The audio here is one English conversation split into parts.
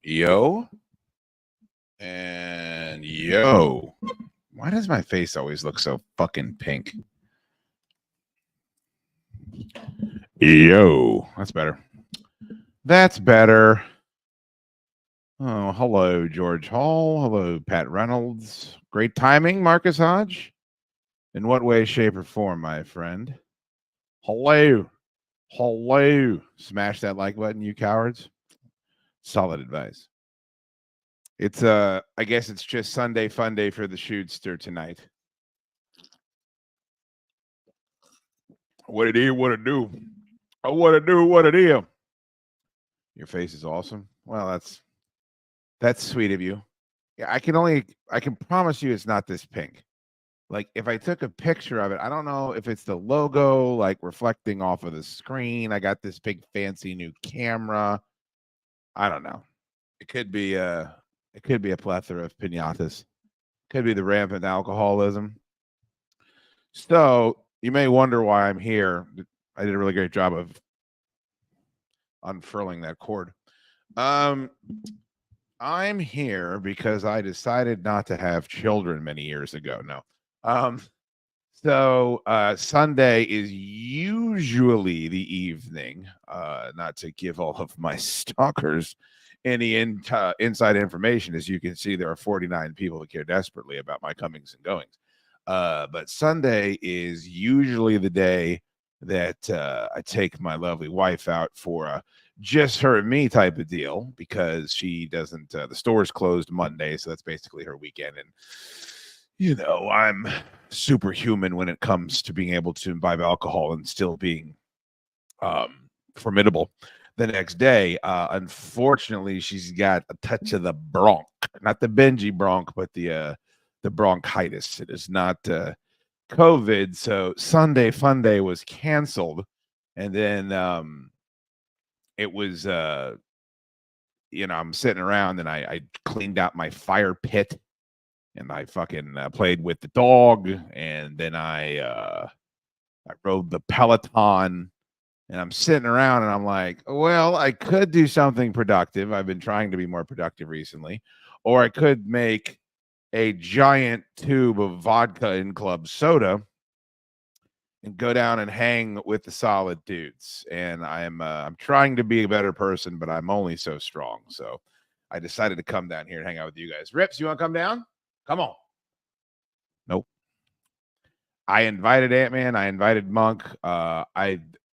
Yo, and yo. Why does my face always look so fucking pink? Yo, that's better. That's better. Oh, hello, George Hall. Hello, Pat Reynolds. Great timing, Marcus Hodge. In what way, shape, or form, my friend? Hello. Hello. Smash that like button, you cowards. Solid advice. It's I guess it's just Sunday fun day for the Shootster tonight. What it is, what it do. Oh, what it do, what it is. Your face is awesome. Well, that's sweet of you. Yeah, I can promise you it's not this pink. Like if I took a picture of it, I don't know if it's the logo like reflecting off of the screen. I got this big fancy new camera. I don't know. It could be a plethora of pinatas. Could be the rampant alcoholism. So you may wonder why I'm here. I did a really great job of unfurling that cord. I'm here because I decided not to have children many years ago. No. So Sunday is usually the evening, not to give all of my stalkers any inside information. As you can see, there are 49 people that care desperately about my comings and goings. But Sunday is usually the day that I take my lovely wife out for just her and me type of deal, because she doesn't, the store's closed Monday. So that's basically her weekend. And, you know, I'm superhuman when it comes to being able to imbibe alcohol and still being formidable the next day. Unfortunately, she's got a touch of the bronch, not the Benji bronch, but the bronchitis. It is not COVID. So Sunday fun day was canceled. And then it was, you know, I'm sitting around and I cleaned out my fire pit and I fucking played with the dog. And then I rode the Peloton. And I'm sitting around and I'm like, well, I could do something productive. I've been trying to be more productive recently. Or I could make a giant tube of vodka in club soda and go down and hang with the solid dudes. And I'm trying to be a better person, but I'm only so strong. So I decided to come down here and hang out with you guys. Rips, you want to come down? Come on. Nope. I invited Ant-Man. I invited Monk.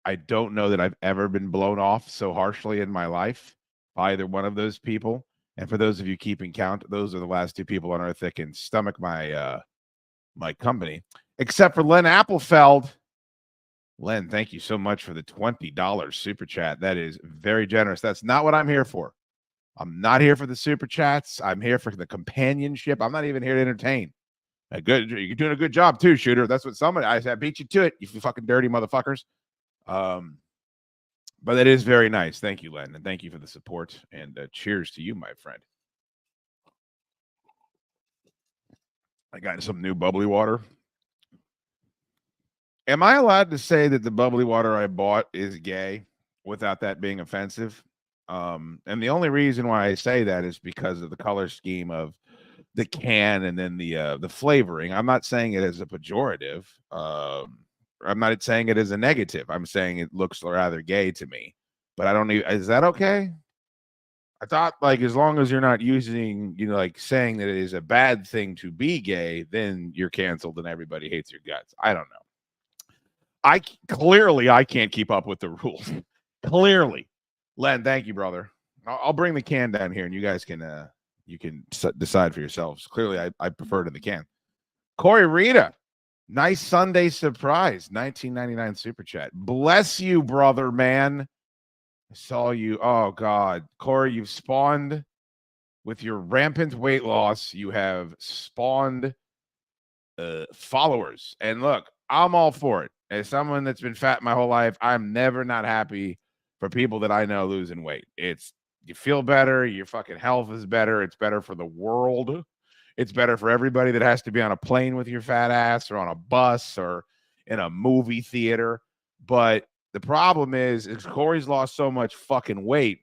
I don't know that I've ever been blown off so harshly in my life by either one of those people. And for those of you keeping count, those are the last two people on earth that can stomach my my company, except for Len Applefeld. Len, thank you so much for the $20 super chat. That is very generous. That's not what I'm here for. I'm not here for the super chats. I'm here for the companionship. I'm not even here to entertain. You're doing a good job too, Shooter. That's what somebody I beat you to it, you fucking dirty motherfuckers. But it is very nice. Thank you, Len, and thank you for the support. And cheers to you, my friend. I got some new bubbly water. Am I allowed to say that the bubbly water I bought is gay without that being offensive? And the only reason why I say that is because of the color scheme of the can and then the flavoring. I'm not saying it as a pejorative. I'm not saying it as a negative. I'm saying it looks rather gay to me. But I don't even, is that okay? I thought, like, as long as you're not using, you know, like saying that it is a bad thing to be gay, then you're canceled and everybody hates your guts. I don't know. I can't keep up with the rules. Clearly. Len, thank you, brother. I'll bring the can down here and you guys can you can decide for yourselves. Clearly, I prefer to the can. Corey Rita, Nice Sunday surprise. 1999 super chat. Bless you, brother, man. I saw you. Oh, God. Corey, you've spawned with your rampant weight loss. You have spawned followers. And look, I'm all for it. As someone that's been fat my whole life, I'm never not happy for people that I know losing weight. It's you feel better, your fucking health is better, it's better for the world. It's better for everybody that has to be on a plane with your fat ass or on a bus or in a movie theater. But the problem is Corey's lost so much fucking weight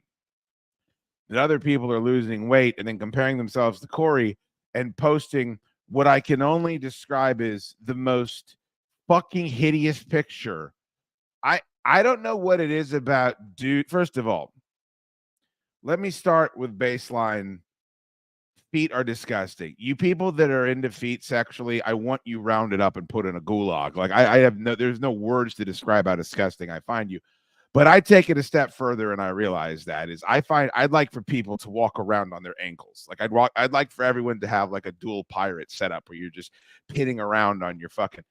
that other people are losing weight and then comparing themselves to Corey and posting what I can only describe as the most fucking hideous picture. I don't know what it is about, dude. First of all, let me start with baseline. Feet are disgusting. You people that are into feet sexually, I want you rounded up and put in a gulag. Like I have there's no words to describe how disgusting I find you. But I take it a step further and I realize that is I'd like for people to walk around on their ankles. Like I'd like for everyone to have like a dual pirate setup where you're just pitting around on your fucking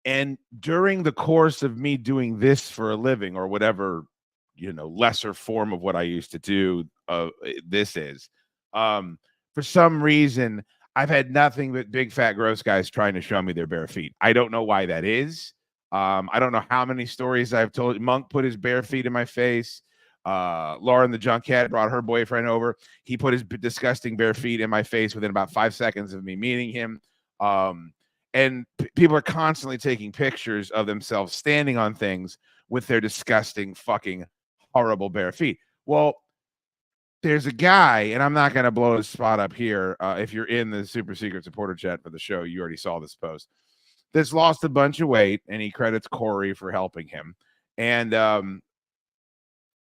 and during the course of me doing this for a living or whatever, lesser form of what I used to do, this is, for some reason, I've had nothing but big, fat, gross guys trying to show me their bare feet. I don't know why that is. I don't know how many stories I've told. Monk put his bare feet in my face. Lauren the Junkhead brought her boyfriend over. He put his disgusting bare feet in my face within about 5 seconds of me meeting him. And people are constantly taking pictures of themselves standing on things with their disgusting, fucking horrible bare feet. Well, there's a guy, and I'm not going to blow his spot up here. If you're in the super secret supporter chat for the show, you already saw this post. That's lost a bunch of weight, and he credits Corey for helping him. And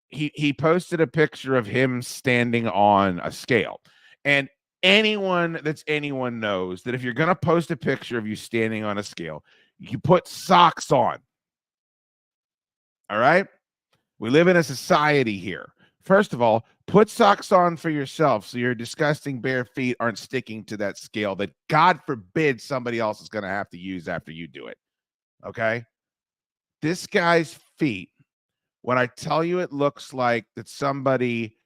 he posted a picture of him standing on a scale. And anyone knows that if you're going to post a picture of you standing on a scale, you put socks on. All right? We live in a society here. First of all, put socks on for yourself so your disgusting bare feet aren't sticking to that scale that God forbid somebody else is going to have to use after you do it. Okay? This guy's feet, when I tell you it looks like that somebody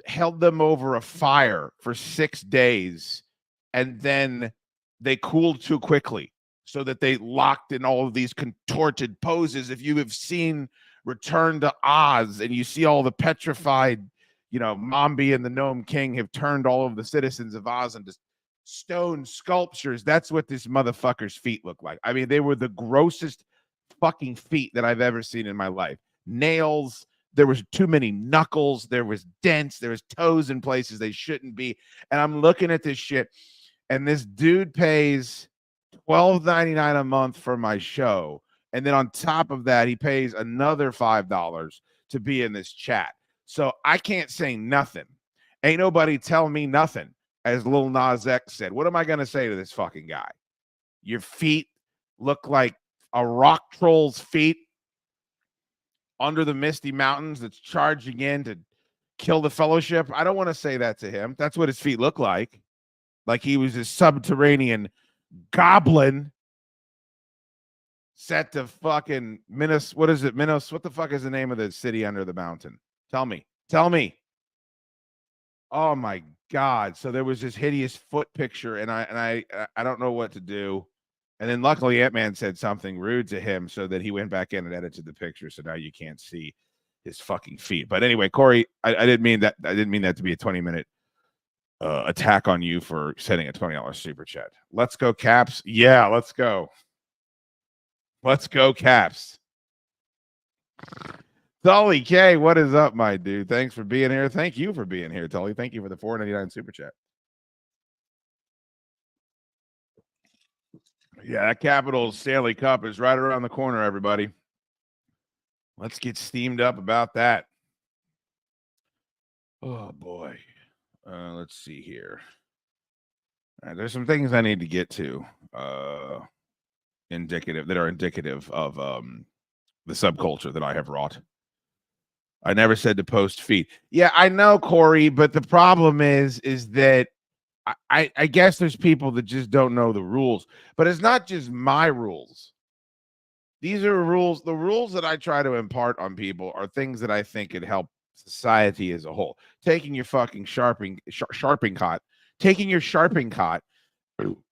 held them over a fire for 6 days and then they cooled too quickly so that they locked in all of these contorted poses. If you have seen Return to Oz and you see all the petrified, Mombi and the Gnome King have turned all of the citizens of Oz into stone sculptures. That's what this motherfucker's feet look like. I mean, they were the grossest fucking feet that I've ever seen in my life. Nails, there was too many knuckles, there was dents, there was toes in places they shouldn't be. And I'm looking at this shit, and this dude pays $12.99 a month for my show. And then on top of that, he pays another $5 to be in this chat. So I can't say nothing. Ain't nobody tell me nothing, as Lil Nas X said. What am I going to say to this fucking guy? Your feet look like a rock troll's feet under the misty mountains that's charging in to kill the fellowship. I don't want to say that to him. That's what his feet look like. Like he was a subterranean goblin set to fucking Minos. What is it? Minos. What the fuck is the name of the city under the mountain? Tell me. Oh my God. So there was this hideous foot picture, and I don't know what to do. And then luckily Ant-Man said something rude to him so that he went back in and edited the picture. So now you can't see his fucking feet. But anyway, Corey, I didn't mean that. I didn't mean that to be a 20-minute attack on you for sending a $20 super chat. Let's go, Caps. Yeah, let's go. Let's go, Caps. Tully K, what is up, my dude? Thanks for being here. Thank you for being here, Tully. Thank you for the $4.99 super chat. Yeah, that Capitals Stanley Cup is right around the corner, everybody. Let's get steamed up about that. Oh, boy. Let's see here. There's some things I need to get to indicative of the subculture that I have wrought. I never said to post feet. Yeah, I know, Corey, but the problem is that I guess there's people that just don't know the rules, but it's not just my rules. These are rules. The rules that I try to impart on people are things that I think could help society as a whole. Taking your fucking sharping cot, taking your sharping cot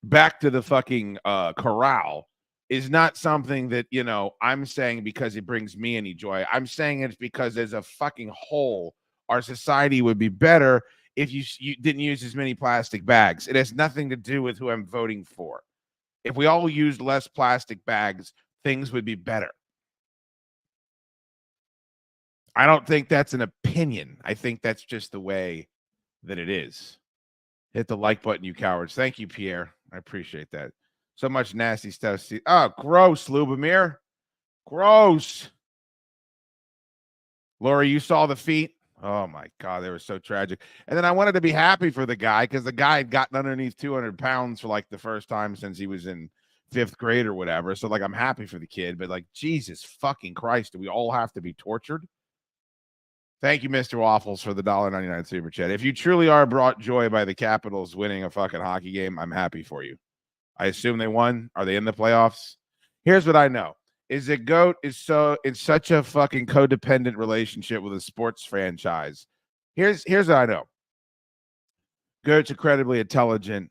back to the fucking corral is not something that, you know, I'm saying because it brings me any joy. I'm saying it's because as a fucking whole, our society would be better if you didn't use as many plastic bags. It has nothing to do with who I'm voting for. If we all used less plastic bags, things would be better. I don't think that's an opinion. I think that's just the way that it is. Hit the like button, you cowards. Thank you, Pierre. I appreciate that. So much nasty stuff. Oh, gross, Lubomir. Gross. Laura, you saw the feet? Oh, my God. They were so tragic. And then I wanted to be happy for the guy because the guy had gotten underneath 200 pounds for like the first time since he was in 5th grade or whatever. So, like, I'm happy for the kid. But, like, Jesus fucking Christ, do we all have to be tortured? Thank you, Mr. Waffles, for the $1.99 super chat. If you truly are brought joy by the Capitals winning a fucking hockey game, I'm happy for you. I assume they won. Are they in the playoffs? Here's what I know is that GOAT is in such a fucking codependent relationship with a sports franchise. Here's what I know. GOAT's incredibly intelligent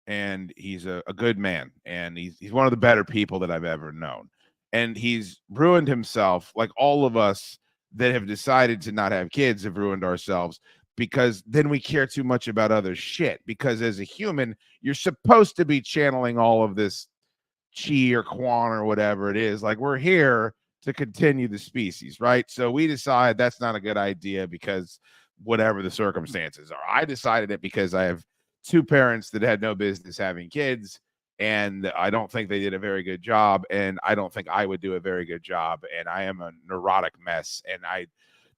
and he's a good man. And he's one of the better people that I've ever known. And he's ruined himself like all of us that have decided to not have kids have ruined ourselves because then we care too much about other shit. Because as a human, you're supposed to be channeling all of this chi or quan or whatever it is. Like we're here to continue the species, right? So we decide that's not a good idea because whatever the circumstances are. I decided it because I have 2 parents that had no business having kids. And I don't think they did a very good job. And I don't think I would do a very good job. And I am a neurotic mess. And I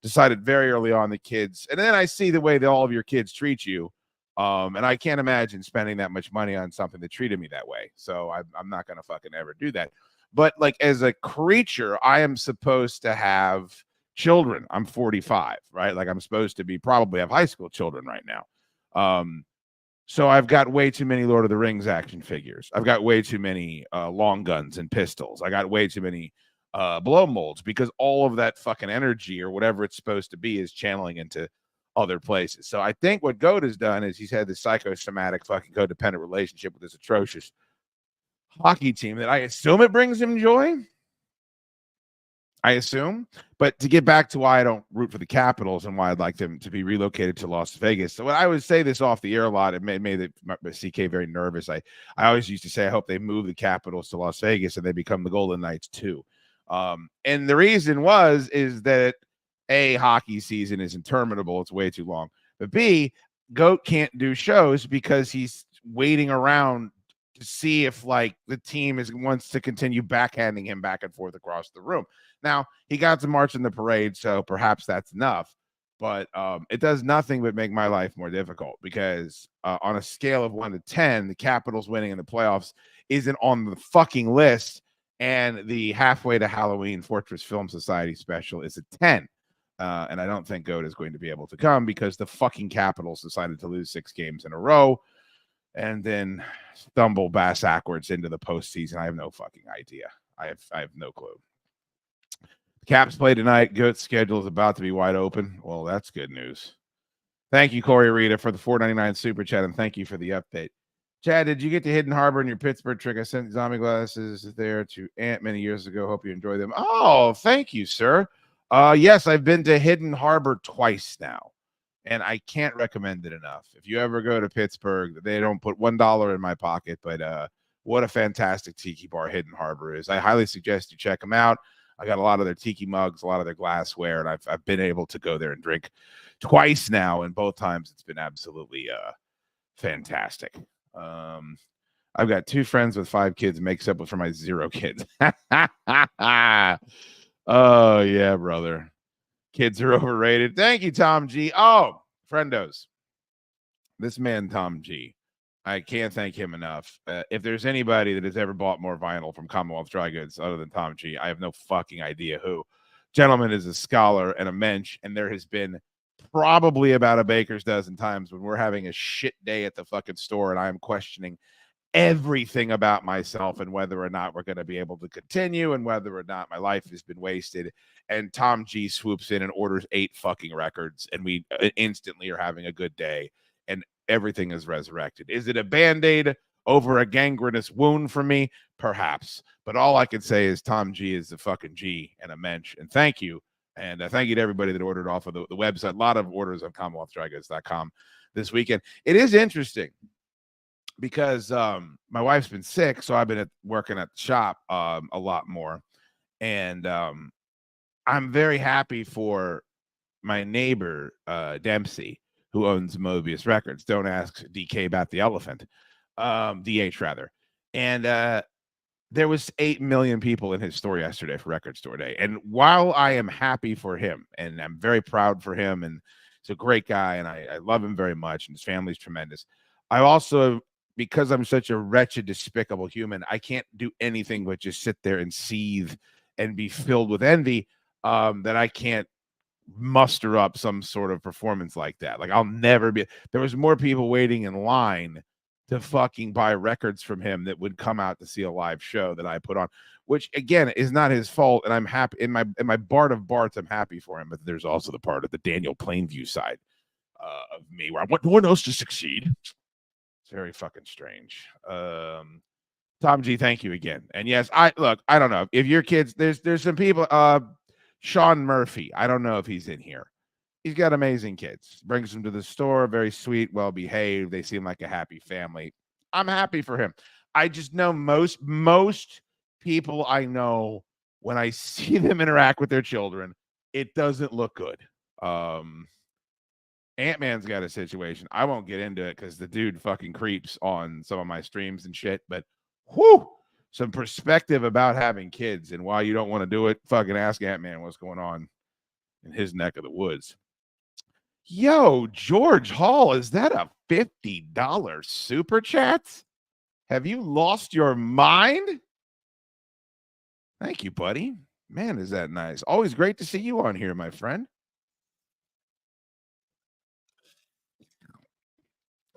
decided very early on the kids. And then I see the way that all of your kids treat you. And I can't imagine spending that much money on something that treated me that way. So I'm not going to fucking ever do that. But like as a creature, I am supposed to have children. I'm 45, right? Like I'm supposed to be probably have high school children right now. So I've got way too many Lord of the Rings action figures. I've got way too many long guns and pistols. I got way too many blow molds because all of that fucking energy or whatever it's supposed to be is channeling into other places. So I think what GOAT has done is he's had this psychosomatic fucking codependent relationship with this atrocious hockey team that I assume it brings him joy. I assume. But to get back to why I don't root for the Capitals and why I'd like them to be relocated to Las Vegas. So when I would say this off the air a lot, it made the CK very nervous. I always used to say I hope they move the Capitals to Las Vegas and they become the Golden Knights too. And the reason is that A, hockey season is interminable. It's way too long. But B, GOAT can't do shows because he's waiting around to see if like the team wants to continue backhanding him back and forth across the room. Now, he got to march in the parade, so perhaps that's enough. But it does nothing but make my life more difficult because on a scale of 1 to 10, the Capitals winning in the playoffs isn't on the fucking list. And the Halfway to Halloween Fortress Film Society special is a 10. And I don't think GOAT is going to be able to come because the fucking Capitals decided to lose 6 games in a row and then stumble bass backwards into the postseason. I have no fucking idea. I have no clue. The Caps play tonight. GOAT's schedule is about to be wide open. Well, that's good news. Thank you, Corey Rita, for the $4.99 super chat, and thank you for the update. Chad, did you get to Hidden Harbor in your Pittsburgh trick? I sent zombie glasses there to Aunt many years ago. Hope you enjoy them. Oh, thank you, sir. Yes, I've been to Hidden Harbor twice now, and I can't recommend it enough. If you ever go to Pittsburgh, they don't put $1 in my pocket, but what a fantastic tiki bar Hidden Harbor is. I highly suggest you check them out. I got a lot of their tiki mugs, a lot of their glassware, and I've been able to go there and drink twice now, and both times it's been absolutely fantastic. I've got 2 friends with 5 kids, makes up for my 0 kids. Oh yeah, brother. Kids are overrated. Thank you, Tom G. Oh, friendos. This man, Tom G. I can't thank him enough. If there's anybody that has ever bought more vinyl from Commonwealth Dry Goods other than Tom G, I have no fucking idea who. Gentleman is a scholar and a mensch, and there has been probably about a baker's dozen times when we're having a shit day at the fucking store and I'm questioning everything about myself and whether or not we're going to be able to continue and whether or not my life has been wasted. And Tom G swoops in and orders 8 fucking records, and we instantly are having a good day, and everything is resurrected. Is it a Band-Aid over a gangrenous wound for me? Perhaps. But all I can say is Tom G is a fucking G and a mensch. And thank you. And thank you to everybody that ordered off of the website. A lot of orders on CommonwealthDryGoods.com this weekend. It is interesting because my wife's been sick, so I've been working at the shop a lot more. And I'm very happy for my neighbor, Dempsey, who owns Mobius Records. Don't ask DK about the elephant, DH rather. And there was 8 million people in his store yesterday for Record Store Day. And while I am happy for him, and I'm very proud for him, and he's a great guy, and I love him very much, and his family's tremendous, I also, because I'm such a wretched, despicable human, I can't do anything but just sit there and seethe and be filled with envy that I can't muster up some sort of performance like that. Like, I'll never be. There was more people waiting in line to fucking buy records from him that would come out to see a live show that I put on, which again is not his fault. And I'm happy in my Bart of Barts. I'm happy for him, but there's also the part of the Daniel Plainview side of me where I want no one else to succeed. It's very fucking strange. Tom G, thank you again. And yes, I don't know if your kids, there's some people, Sean Murphy, I don't know if he's in here. He's got amazing kids, brings them to the store, very sweet, well behaved. They seem like a happy family. I'm happy for him. I just know most people I know, when I see them interact with their children, it doesn't look good. Ant-Man's got a situation. I won't get into it because the dude fucking creeps on some of my streams and shit, but whew, some perspective about having kids and why you don't want to do it. Fucking ask Ant-Man what's going on in his neck of the woods. Yo, George Hall, is that a $50 super chat? Have you lost your mind? Thank you, buddy. Man, is that nice. Always great to see you on here, my friend.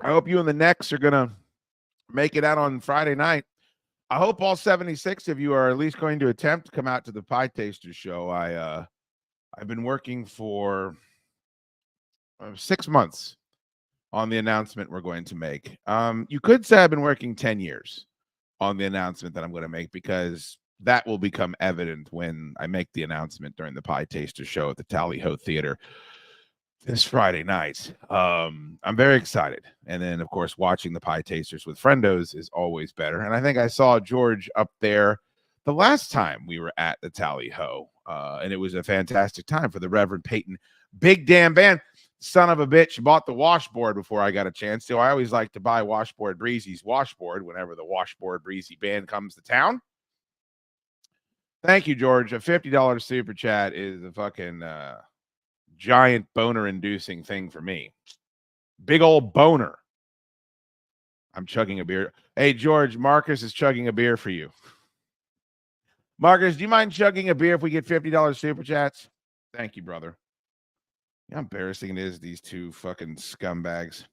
I hope you and the Necks are going to make it out on Friday night. I hope all 76 of you are at least going to attempt to come out to the Pie Tasters show. I've been working for 6 months on the announcement we're going to make. You could say I've been working 10 years on the announcement that I'm going to make, because that will become evident when I make the announcement during the Pie Taster show at the Tally Ho Theater this Friday night. I'm very excited. And then, of course, watching the Pie Tasters with friendos is always better. And I think I saw George up there the last time we were at the Tally Ho. And it was a fantastic time for the Reverend Peyton. Big damn band. Son of a bitch bought the washboard before I got a chance to. I always like to buy Washboard Breezy's washboard whenever the Washboard Breezy band comes to town. Thank you, George. A $50 super chat is a fucking giant boner-inducing thing for me. Big old boner. I'm chugging a beer. Hey, George, Marcus is chugging a beer for you. Marcus, do you mind chugging a beer if we get $50 super chats? Thank you, brother. How embarrassing it is, these two fucking scumbags.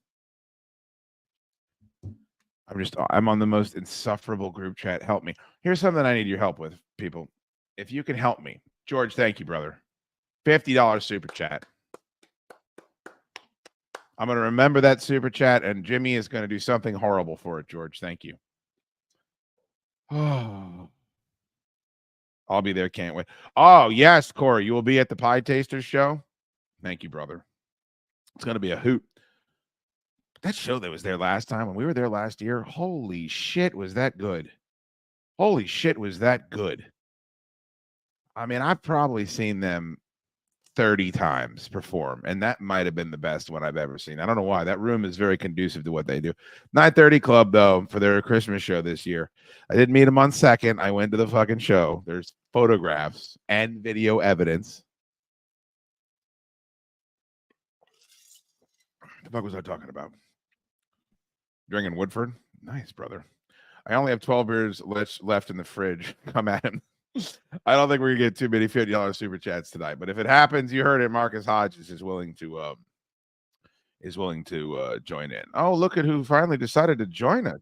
I'm on the most insufferable group chat. Help me. Here's something I need your help with, people. If you can help me. George, thank you, brother. $50 super chat. I'm going to remember that super chat, and Jimmy is going to do something horrible for it, George. Thank you. Oh, I'll be there. Can't wait. Oh, yes, Corey. You will be at the Pie Tasters show? Thank you, brother. It's going to be a hoot. That show that was there last time, when we were there last year, holy shit, was that good. Holy shit, was that good. I mean, I've probably seen them 30 times perform, and that might have been the best one I've ever seen. I don't know why. That room is very conducive to what they do. 930 Club, though, for their Christmas show this year. I didn't meet them on second. I went to the fucking show. There's photographs and video evidence. What the fuck was I talking about? Drinking Woodford? Nice, brother. I only have 12 beers left in the fridge. Come at him. I don't think we're gonna get too many $50 super chats tonight, but if it happens, you heard it. Marcus Hodges is willing to join in. Oh, look at who finally decided to join us.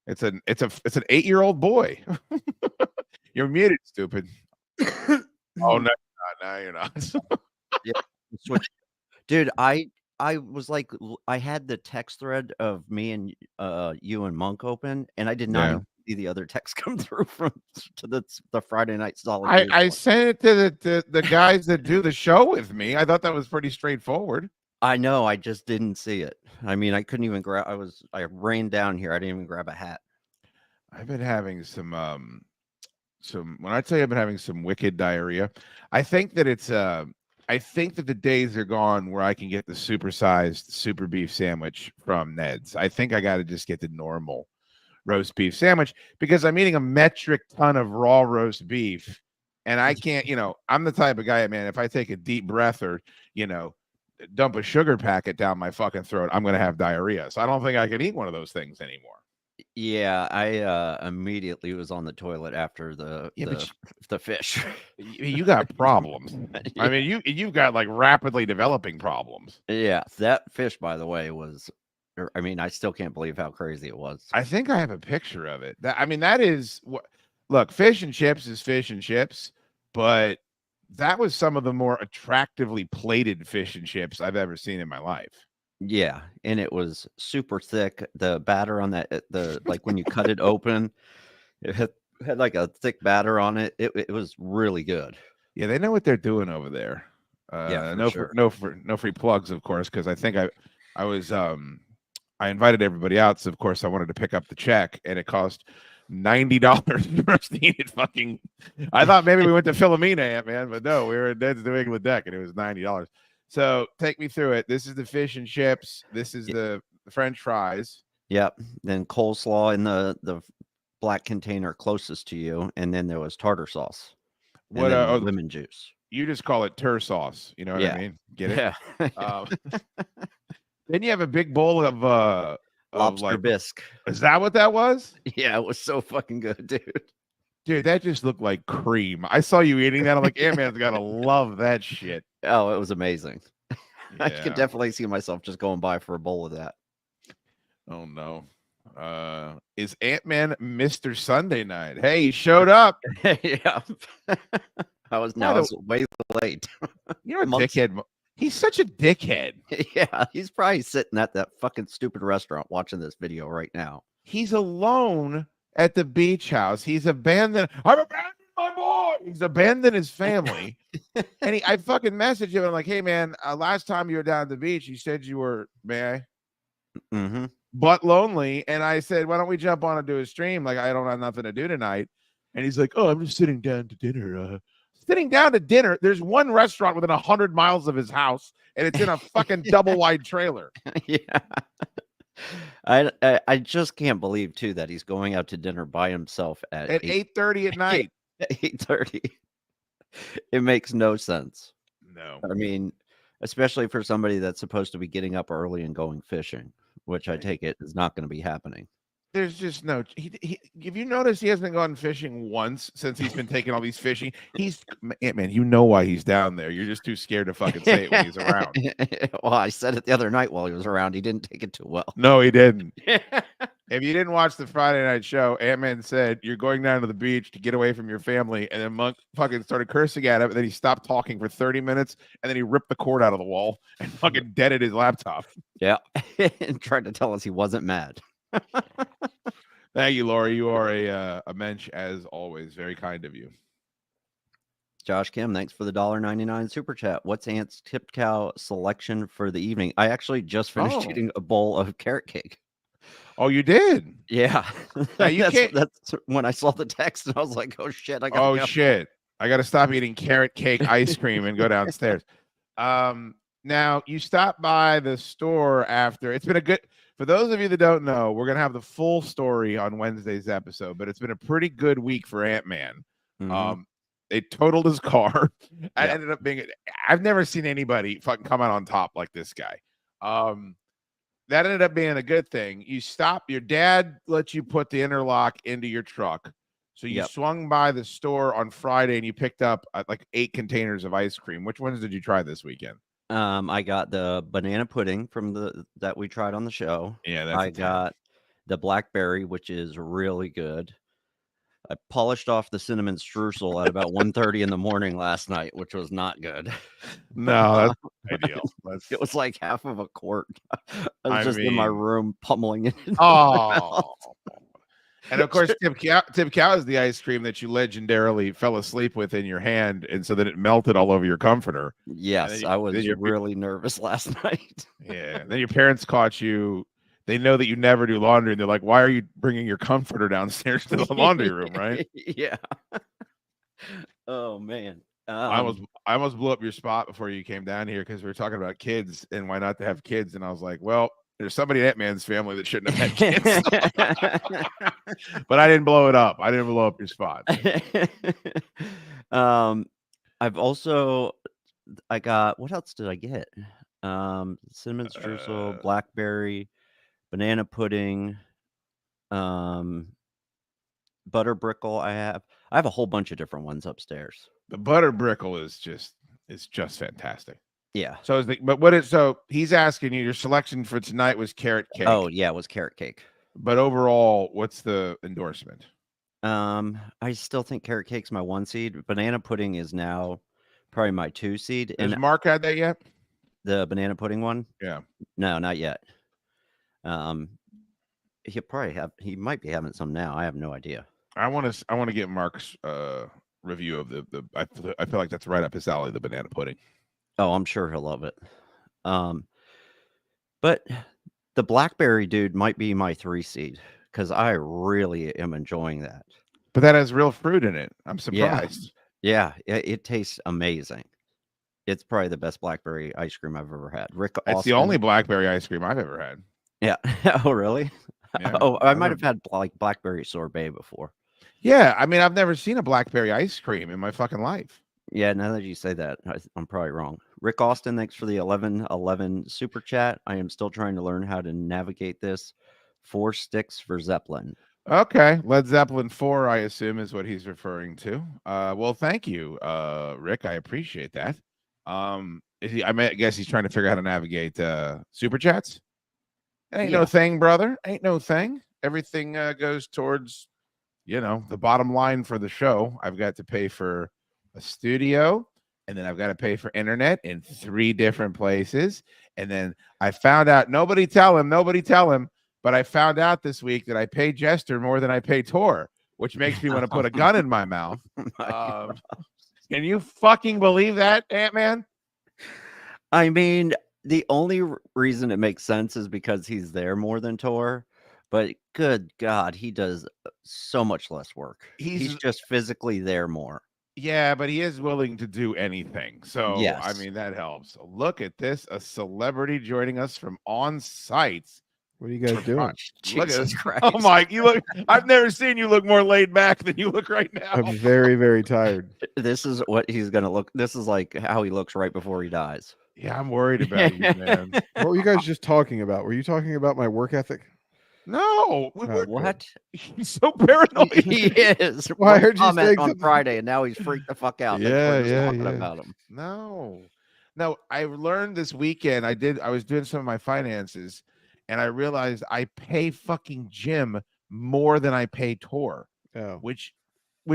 It's an 8-year-old boy. You're muted, stupid. Oh no, you're not. Yeah, switch. Dude, I was like, I had the text thread of me and you and Monk open, and I did not Yeah. even see the other text come through from to the Friday Night Solitude. I sent it to the guys that do the show with me. I thought that was pretty straightforward. I know, I just didn't see it. I mean, I couldn't even grab. I ran down here. I didn't even grab a hat. I've been having some when I tell you I've been having some wicked diarrhea, I think that I think that the days are gone where I can get the supersized super beef sandwich from Ned's. I think I got to just get the normal roast beef sandwich because I'm eating a metric ton of raw roast beef and I can't, I'm the type of guy, man, if I take a deep breath or, dump a sugar packet down my fucking throat, I'm going to have diarrhea. So I don't think I can eat one of those things anymore. Yeah, I immediately was on the toilet after the fish. You got problems. Yeah. I mean, you've got like rapidly developing problems. Yeah, that fish, by the way, was. I mean, I still can't believe how crazy it was. I think I have a picture of it. That is what. Look, fish and chips is fish and chips, but that was some of the more attractively plated fish and chips I've ever seen in my life. Yeah, and it was super thick. The batter on that, like when you cut it open, it had like a thick batter on it. It was really good. Yeah, they know what they're doing over there. Yeah, no free plugs, of course, because I think I was I invited everybody out, so of course I wanted to pick up the check, and it cost $90 for us to eat it. Fucking, I thought maybe we went to Philomena, man, but no, we were at Ned's New England Deck, and it was $90. So take me through it. This is the fish and chips. This is the French fries. Yep. Then coleslaw in the black container closest to you, and then there was tartar sauce. What lemon juice? You just call it tur sauce. You know what I mean? Get it? Yeah. Then you have a big bowl of lobster bisque. Is that what that was? Yeah, it was so fucking good, dude. Dude, that just looked like cream. I saw you eating that. I'm like, yeah, man's gotta love that shit. Oh, it was amazing. Yeah. I could Yeah. definitely see myself just going by for a bowl of that. Oh no. Is Ant-Man Mr. Sunday Night? Hey, he showed up. Yeah. I was way late. You're a dickhead. He's such a dickhead. Yeah, he's probably sitting at that fucking stupid restaurant watching this video right now. He's alone at the beach house. He's abandoned. I've abandoned my boy. He's abandoned his family. And I fucking messaged him. I'm like, hey, man, last time you were down at the beach, you said you were, may I? Mm-hmm. But lonely. And I said, why don't we jump on and do a stream? Like, I don't have nothing to do tonight. And he's like, oh, I'm just sitting down to dinner. Sitting down to dinner. There's one restaurant within 100 miles of his house, and it's in a fucking double wide trailer. Yeah. I just can't believe too that he's going out to dinner by himself at 8:30 at night. 8:30. It makes no sense. No. I mean, especially for somebody that's supposed to be getting up early and going fishing, which I take it is not going to be happening. There's just no. If you notice, he hasn't gone fishing once since he's been taking all these fishing. Man, you know why he's down there. You're just too scared to fucking say it when he's around. Well, I said it the other night while he was around. He didn't take it too well. No, he didn't. If you didn't watch the Friday night show, Ant-Man said you're going down to the beach to get away from your family, and then Monk fucking started cursing at him, and then he stopped talking for 30 minutes, and then he ripped the cord out of the wall and fucking deaded his laptop. Yeah, and tried to tell us he wasn't mad. Thank you, Laura. You are a mensch as always. Very kind of you. Josh Kim, thanks for the $1.99 super chat. What's Ant's tipped cow selection for the evening? I actually just finished eating a bowl of carrot cake. Oh, you did? Yeah. That's when I saw the text and I was like, oh shit, I got to stop eating carrot cake ice cream and go downstairs. Now you stopped by the store after. It's been a good. For those of you that don't know, we're gonna have the full story on Wednesday's episode, but it's been a pretty good week for Ant-Man. Mm-hmm. They totaled his car. Yeah. I ended up being. I've never seen anybody fucking come out on top like this guy. That ended up being a good thing. Your dad let you put the interlock into your truck, So you Yep. swung by the store on Friday and you picked up like 8 containers of ice cream. Which ones did you try this weekend? I got the banana pudding from that we tried on the show. Yeah, that's a I 10. got the blackberry, which is really good. I polished off the cinnamon streusel at about 1:30 in the morning last night, which was not good. No, Uh, that's ideal. That's it was like half of a quart. I was I just in my mean, room pummeling it into my mouth. oh. And of course, Tip Cow is the ice cream that you legendarily fell asleep with in your hand, and so that it melted all over your comforter. Yes, I was really nervous last night. Yeah. Then your parents caught you. They know that you never do laundry, and they're like, "Why are you bringing your comforter downstairs to the laundry room?" Right? Yeah. Oh man. I almost blew up your spot before you came down here because we were talking about kids and why not to have kids, and I was like, "Well, there's somebody in that man's family that shouldn't have had kids." But I didn't blow it up. I didn't blow up your spot. I've also I got what else did I get? Cinnamon streusel, blackberry, banana pudding, butter brickle. I have a whole bunch of different ones upstairs. The butter brickle is just fantastic. Yeah. So he's asking you, your selection for tonight was carrot cake. Oh yeah, it was carrot cake. But overall, what's the endorsement? I still think carrot cake's my 1 seed. Banana pudding is now probably my 2 seed. Has Mark had that yet? The banana pudding one? Yeah. No, not yet. He might be having some now. I have no idea. I want to get Mark's review of I feel like that's right up his alley, the banana pudding. Oh, I'm sure he'll love it. But the blackberry dude might be my 3 seed because I really am enjoying that. But that has real fruit in it. I'm surprised. Yeah, it tastes amazing. It's probably the best blackberry ice cream I've ever had. It's the only blackberry ice cream I've ever had. Yeah. Oh, really? Yeah, oh, I might have had like blackberry sorbet before. Yeah, I mean, I've never seen a blackberry ice cream in my fucking life. Yeah, now that you say that, I'm probably wrong. Rick Austin, thanks for the 1111 super chat. I am still trying to learn how to navigate this. 4 sticks for Zeppelin. Okay, Led Zeppelin 4, I assume, is what he's referring to. Well, thank you, Rick. I appreciate that. I guess he's trying to figure out how to navigate super chats. Ain't no thing, brother. Ain't no thing. Everything goes towards, the bottom line for the show. I've got to pay for a studio, and then I've got to pay for internet in 3 different places. And then I found out, nobody tell him, but I found out this week that I pay Jester more than I pay Tor, which makes me want to put a gun in my mouth. Can you fucking believe that, Ant-Man? I mean, the only reason it makes sense is because he's there more than Tor. But good God, he does so much less work. He's just physically there more. Yeah, but he is willing to do anything. So, yes. I mean, that helps. Look at this. A celebrity joining us from on site. What are you guys doing? Look at this. Oh, Mike, I've never seen you look more laid back than you look right now. I'm very, very tired. This is what he's going to look. This is like how he looks right before he dies. Yeah, I'm worried about you, man. What were you guys just talking about? Were you talking about my work ethic? No. What? He's so paranoid. He is. Well, I heard you comment on Friday, and now he's freaked the fuck out. Yeah. About him. No, I learned this weekend. I was doing some of my finances, and I realized I pay fucking Jim more than I pay Tor. Oh. Which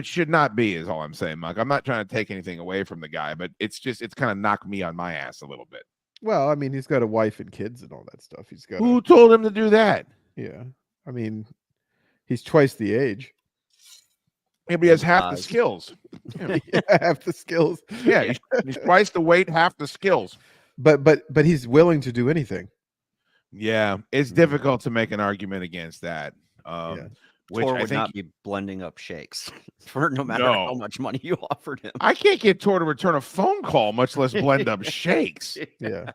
should not be, is all I'm saying, Mike. I'm not trying to take anything away from the guy, but it's kind of knocked me on my ass a little bit. Well, I mean, he's got a wife and kids and all that stuff. Who told him to do that? Yeah. I mean, he's twice the age. Yeah, but he has half the skills. Yeah, half the skills. Yeah, he's twice the weight, half the skills. But he's willing to do anything. Yeah, it's difficult to make an argument against that. Which Tor would not be blending up shakes for no matter how much money you offered him. I can't get Tor to return a phone call, much less blend up shakes. Yeah.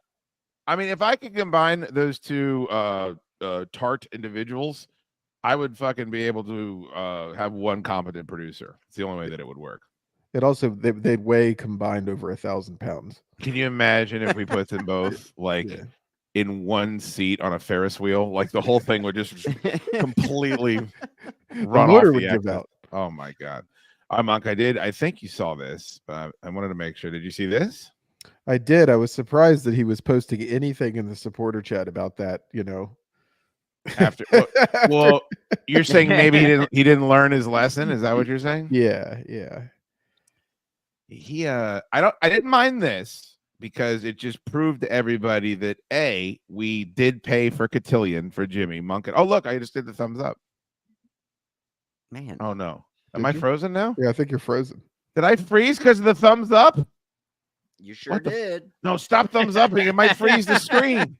I mean, if I could combine those two tart individuals, I would fucking be able to have one competent producer. It's the only way that it would work. It also they'd weigh combined over 1,000 pounds. Can you imagine if we put them both in one seat on a Ferris wheel? Like the whole thing would just completely run off the give out. Oh my God. Monk, I think you saw this, but I wanted to make sure. Did you see this? I did. I was surprised that he was posting anything in the supporter chat about that. After well, you're saying maybe he didn't learn his lesson. Is that what you're saying? Yeah. I didn't mind this because it just proved to everybody that we did pay for Cotillion for Jimmy Monk. Oh look, I just did the thumbs up. Man. Oh no. Am Did I you? frozen now? Yeah, I think you're frozen. Did I freeze because of the thumbs up? You sure did. No, stop thumbs up. It might freeze the screen.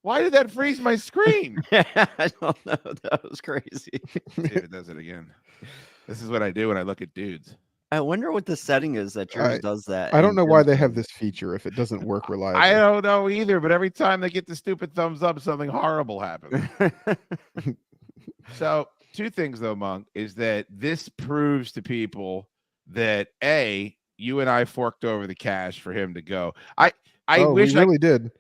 Why did that freeze my screen? I don't know. That was crazy. See if it does it again. This is what I do when I look at dudes. I wonder what the setting is that yours does that. I don't know why they have this feature if it doesn't work reliably. I don't know either, but every time they get the stupid thumbs up, something horrible happens. So, two things though, Monk, is that this proves to people that you and I forked over the cash for him to go. I wish we really did.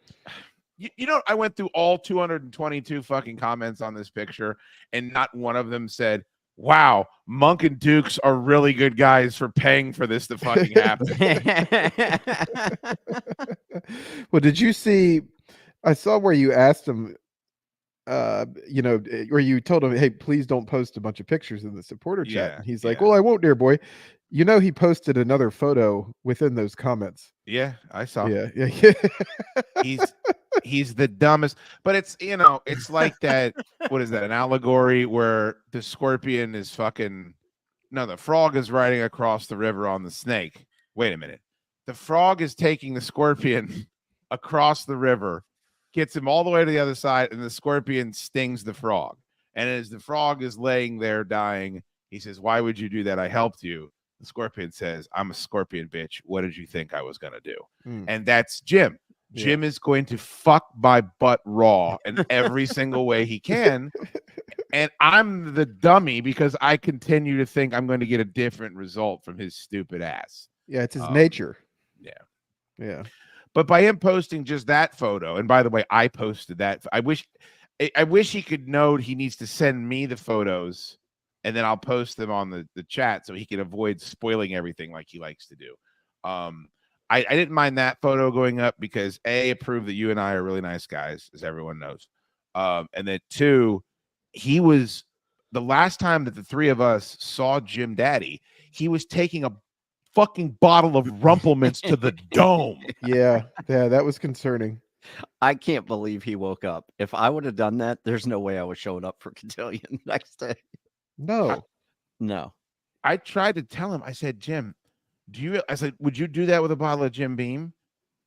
You know, I went through all 222 fucking comments on this picture, and not one of them said, wow, Monk and Dukes are really good guys for paying for this to fucking happen. Well, did you see? I saw where you asked him, where you told him, "Hey, please don't post a bunch of pictures in the supporter chat." Yeah, And he's like, "Well, I won't, dear boy." He posted another photo within those comments. Yeah, I saw. Yeah. He's the dumbest, but it's it's like that. What is that? An allegory where the scorpion is the frog is riding across the river on the snake. Wait a minute. The frog is taking the scorpion across the river, gets him all the way to the other side, and the scorpion stings the frog. And as the frog is laying there dying, he says, "Why would you do that? I helped you." The scorpion says, "I'm a scorpion, bitch. What did you think I was going to do?" And that's Jim. Jim is going to fuck my butt raw in every single way he can. And I'm the dummy because I continue to think I'm going to get a different result from his stupid ass. Yeah, it's his nature. Yeah. But by him posting just that photo, and by the way, I posted that. I wish he could know he needs to send me the photos, and then I'll post them on the chat so he can avoid spoiling everything like he likes to do. I didn't mind that photo going up because it proved that you and I are really nice guys, as everyone knows. And then 2, he was the last time that the 3 of us saw Jim Daddy, he was taking a fucking bottle of Rumplemints to the dome. Yeah, that was concerning. I can't believe he woke up. If I would have done that, there's no way I was showing up for Cotillion next day. No. I tried to tell him, I said, Jim, I said, would you do that with a bottle of Jim Beam?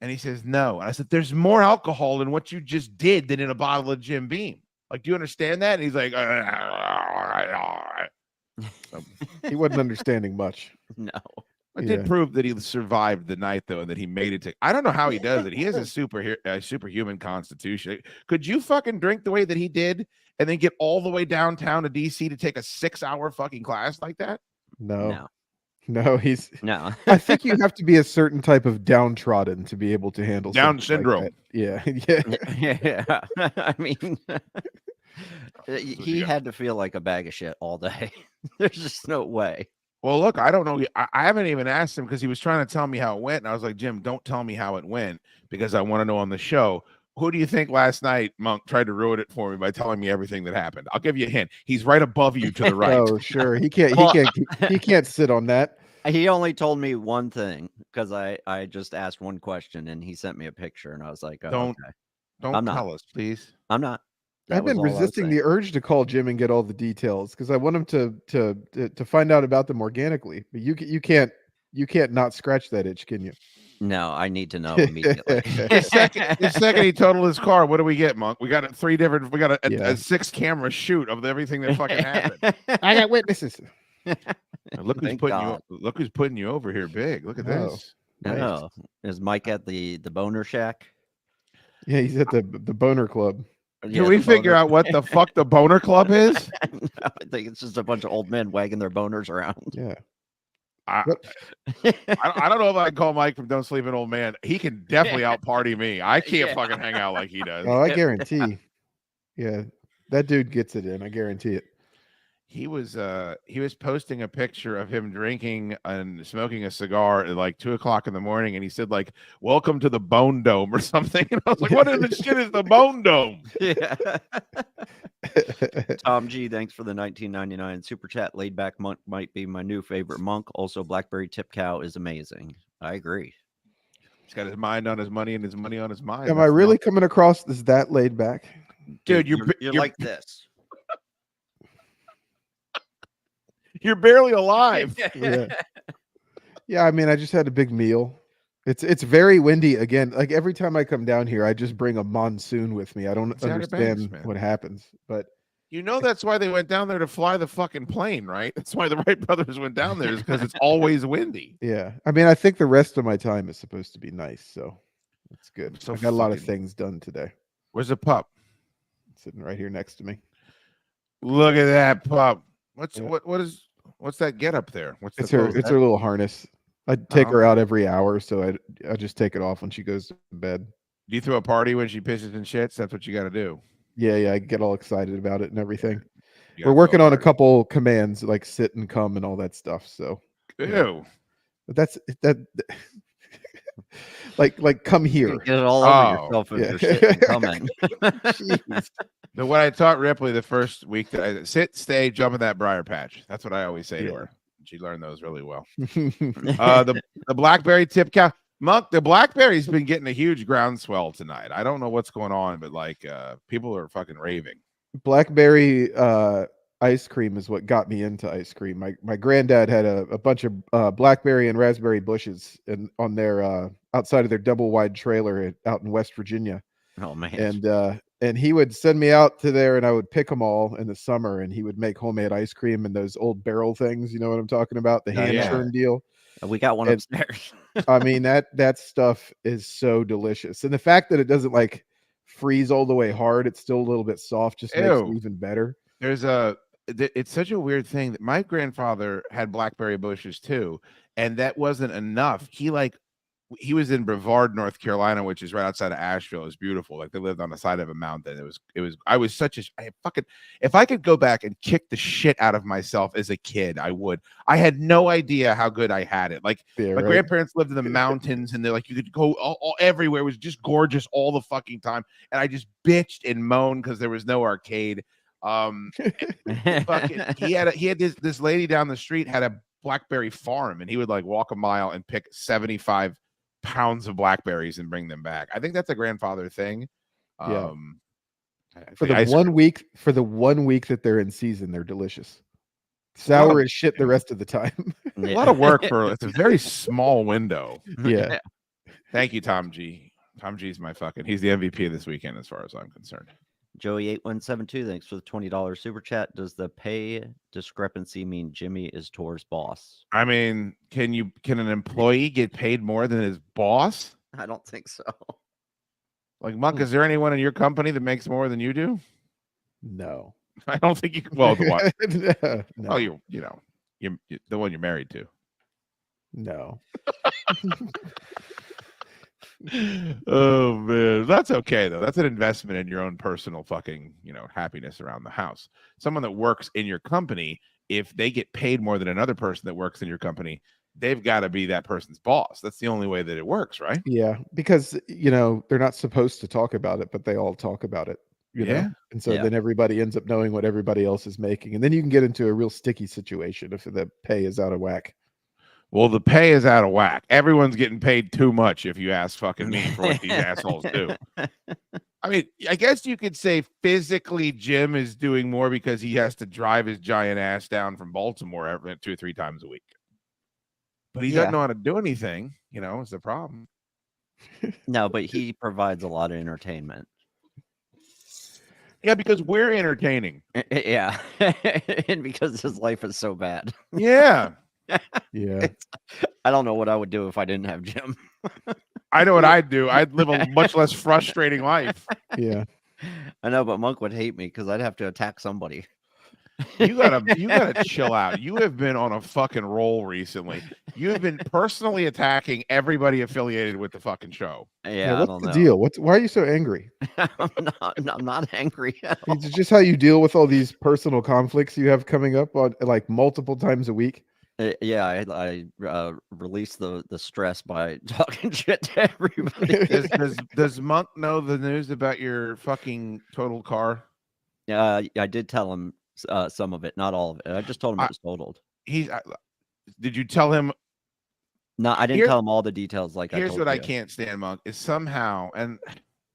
And he says, no. And I said, there's more alcohol in what you just did than in a bottle of Jim Beam. Like, do you understand that? And he's like, he wasn't understanding much. No. It did prove that he survived the night, though, and that he made it to. I don't know how he does it. He has a superhuman constitution. Could you fucking drink the way that he did and then get all the way downtown to DC to take a 6-hour fucking class like that? No. No. I think you have to be a certain type of downtrodden to be able to handle Down something syndrome. Like yeah. Yeah. I mean, he had to feel like a bag of shit all day. There's just no way. Well, look, I don't know. I haven't even asked him because he was trying to tell me how it went. And I was like, Jim, don't tell me how it went because I want to know on the show. Who do you think last night Monk tried to ruin it for me by telling me everything that happened? I'll give you a hint. He's right above you to the right. Oh, sure. He can't sit on that. He only told me one thing because I just asked one question and he sent me a picture and I was like, don't tell us, please. I'm not. I've been resisting the urge to call Jim and get all the details because I want him to find out about them organically. But you can't not scratch that itch, can you? No, I need to know immediately. the second he totaled his car, what do we get, Monk? We got a 6-camera shoot of everything that fucking happened. I got witnesses. Look who's putting you over here big. Look at this. Oh, is Mike at the boner shack? Yeah, he's at the boner club. Can we figure out what the fuck the boner club is? No, I think it's just a bunch of old men wagging their boners around. Yeah. I don't know if I can call Mike from Don't Sleep an Old Man. He can definitely out party me. I can't fucking hang out like he does. Oh, I guarantee. Yeah, that dude gets it in. I guarantee it. he was posting a picture of him drinking and smoking a cigar at like 2 o'clock in the morning, and he said like, "Welcome to the Bone Dome" or something. And I was like, "What in the shit is the Bone Dome?" Yeah. Tom G, thanks for the 1999 super chat. Laid back monk might be my new favorite monk. Also, Blackberry Tip Cow is amazing. I agree. He's got his mind on his money and his money on his mind. Am I really coming across as that laid back? Dude, you're like this. You're barely alive. Yeah. Yeah, I mean, I just had a big meal. It's very windy again. Like every time I come down here, I just bring a monsoon with me. I don't It's Outer understand Banks, man. what happens, but You know that's why they went down there to fly the fucking plane, right? That's why the Wright brothers went down there, is because it's always windy. yeah. I mean, I think the rest of my time is supposed to be nice, so that's good. So I got a lot of fucking- things done today. Where's the pup? Sitting right here next to me. Look at that pup. Yeah. What's that get up there? What's It's the her. pose? It's her little harness. I take Oh, her out every hour, so I just take it off when she goes to bed. Do you throw a party when she pisses and shits? That's what you got to do. Yeah. I get all excited about it and everything. You We're gotta working throw on a party. couple commands like sit and come and all that stuff. So Ew. but that's that. like come You here. get it all over Oh, yourself if yeah. you're sitting coming. Jeez. The what I taught Ripley the first week that I sit, stay, jump in that briar patch. That's what I always say to Yeah. her. She learned those really well. The Blackberry Tip Cow. Monk, the Blackberry's been getting a huge groundswell tonight. I don't know what's going on, but like people are fucking raving. Blackberry ice cream is what got me into ice cream. My granddad had a bunch of blackberry and raspberry bushes on their outside of their double wide trailer out in West Virginia. Oh man. And he would send me out to there and I would pick them all in the summer and he would make homemade ice cream in those old barrel things. You know what I'm talking about? The hand yeah. churn deal. We got one And- upstairs. I mean, that stuff is so delicious. And the fact that it doesn't like freeze all the way hard, it's still a little bit soft, just makes it Ew. even better. It's such a weird thing that my grandfather had blackberry bushes too, and that wasn't enough. He was in Brevard, North Carolina, which is right outside of Asheville. It was beautiful. Like they lived on the side of a mountain. I was such a if I could go back and kick the shit out of myself as a kid, I would. I had no idea how good I had it. Like Yeah, my right? grandparents lived in the mountains, and they're like you could go all everywhere. It was just gorgeous all the fucking time, and I just bitched and moaned because there was no arcade. Fucking, he had this lady down the street had a blackberry farm, and he would like walk a mile and pick 75 pounds of blackberries and bring them back. I think that's a grandfather thing. Yeah. For For the 1 week that they're in season, they're delicious. Sour as shit the rest of the time. a lot of work for it's a very small window. Yeah. Thank you, Tom G. Tom G's he's the MVP of this weekend as far as I'm concerned. Joey8172, thanks for the $20 super chat. Does the pay discrepancy mean Jimmy is Tor's boss? I mean, can an employee get paid more than his boss? I don't think so. Like, Monk, is there anyone in your company that makes more than you do? No. I don't think you can. Well, the what? No. Oh, you're the one you're married to. No. Oh man, that's okay though. That's an investment in your own personal fucking happiness around the house. Someone that works in your company, if they get paid more than another person that works in your company, they've got to be that person's boss. That's the only way that it works, right? Yeah, because they're not supposed to talk about it, but they all talk about it. You Yeah. know, and so Yeah. then everybody ends up knowing what everybody else is making, and then you can get into a real sticky situation if the pay is out of whack. Well, the pay is out of whack. Everyone's getting paid too much if you ask fucking me for what these assholes do. I mean, I guess you could say physically Jim is doing more because he has to drive his giant ass down from Baltimore 2 or 3 times a week. But he Yeah. doesn't know how to do anything, is the problem. No, but he provides a lot of entertainment. Yeah, because we're entertaining. Yeah. And because his life is so bad. Yeah. Yeah, I don't know what I would do if I didn't have Jim. I know what I'd do. I'd live a much less frustrating life. yeah. I know, but Monk would hate me because I'd have to attack somebody. You gotta chill out. You have been on a fucking roll recently. You have been personally attacking everybody affiliated with the fucking show. Yeah, I what's don't the know. deal? Why are you so angry? I'm not angry at all. It's just how you deal with all these personal conflicts you have coming up on like multiple times a week. Yeah, I release the stress by talking shit to everybody. Does Monk know the news about your fucking total car? I did tell him some of it, not all of it. I just told him it was totaled. Did you tell him? No, I didn't tell him all the details. Like here's I told what you. I can't stand, Monk, is somehow, and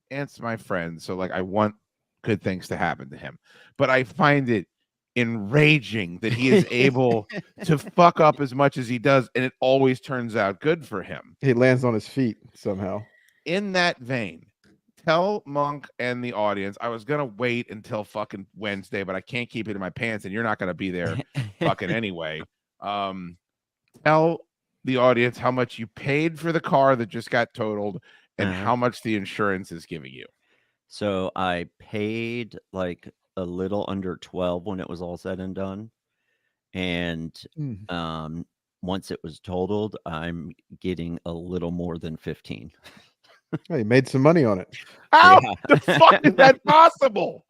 it's my friend, so like I want good things to happen to him, but I find it enraging that he is able to fuck up as much as he does, and it always turns out good for him. He lands on his feet somehow. In that vein, tell Monk and the audience, I was gonna wait until fucking Wednesday, but I can't keep it in my pants, and you're not gonna be there fucking anyway. Tell the audience how much you paid for the car that just got totaled and how much the insurance is giving you. So I paid like a little under 12 when it was all said and done. And once it was totaled, I'm getting a little more than 15. Oh, you made some money on it. How the fuck is that possible?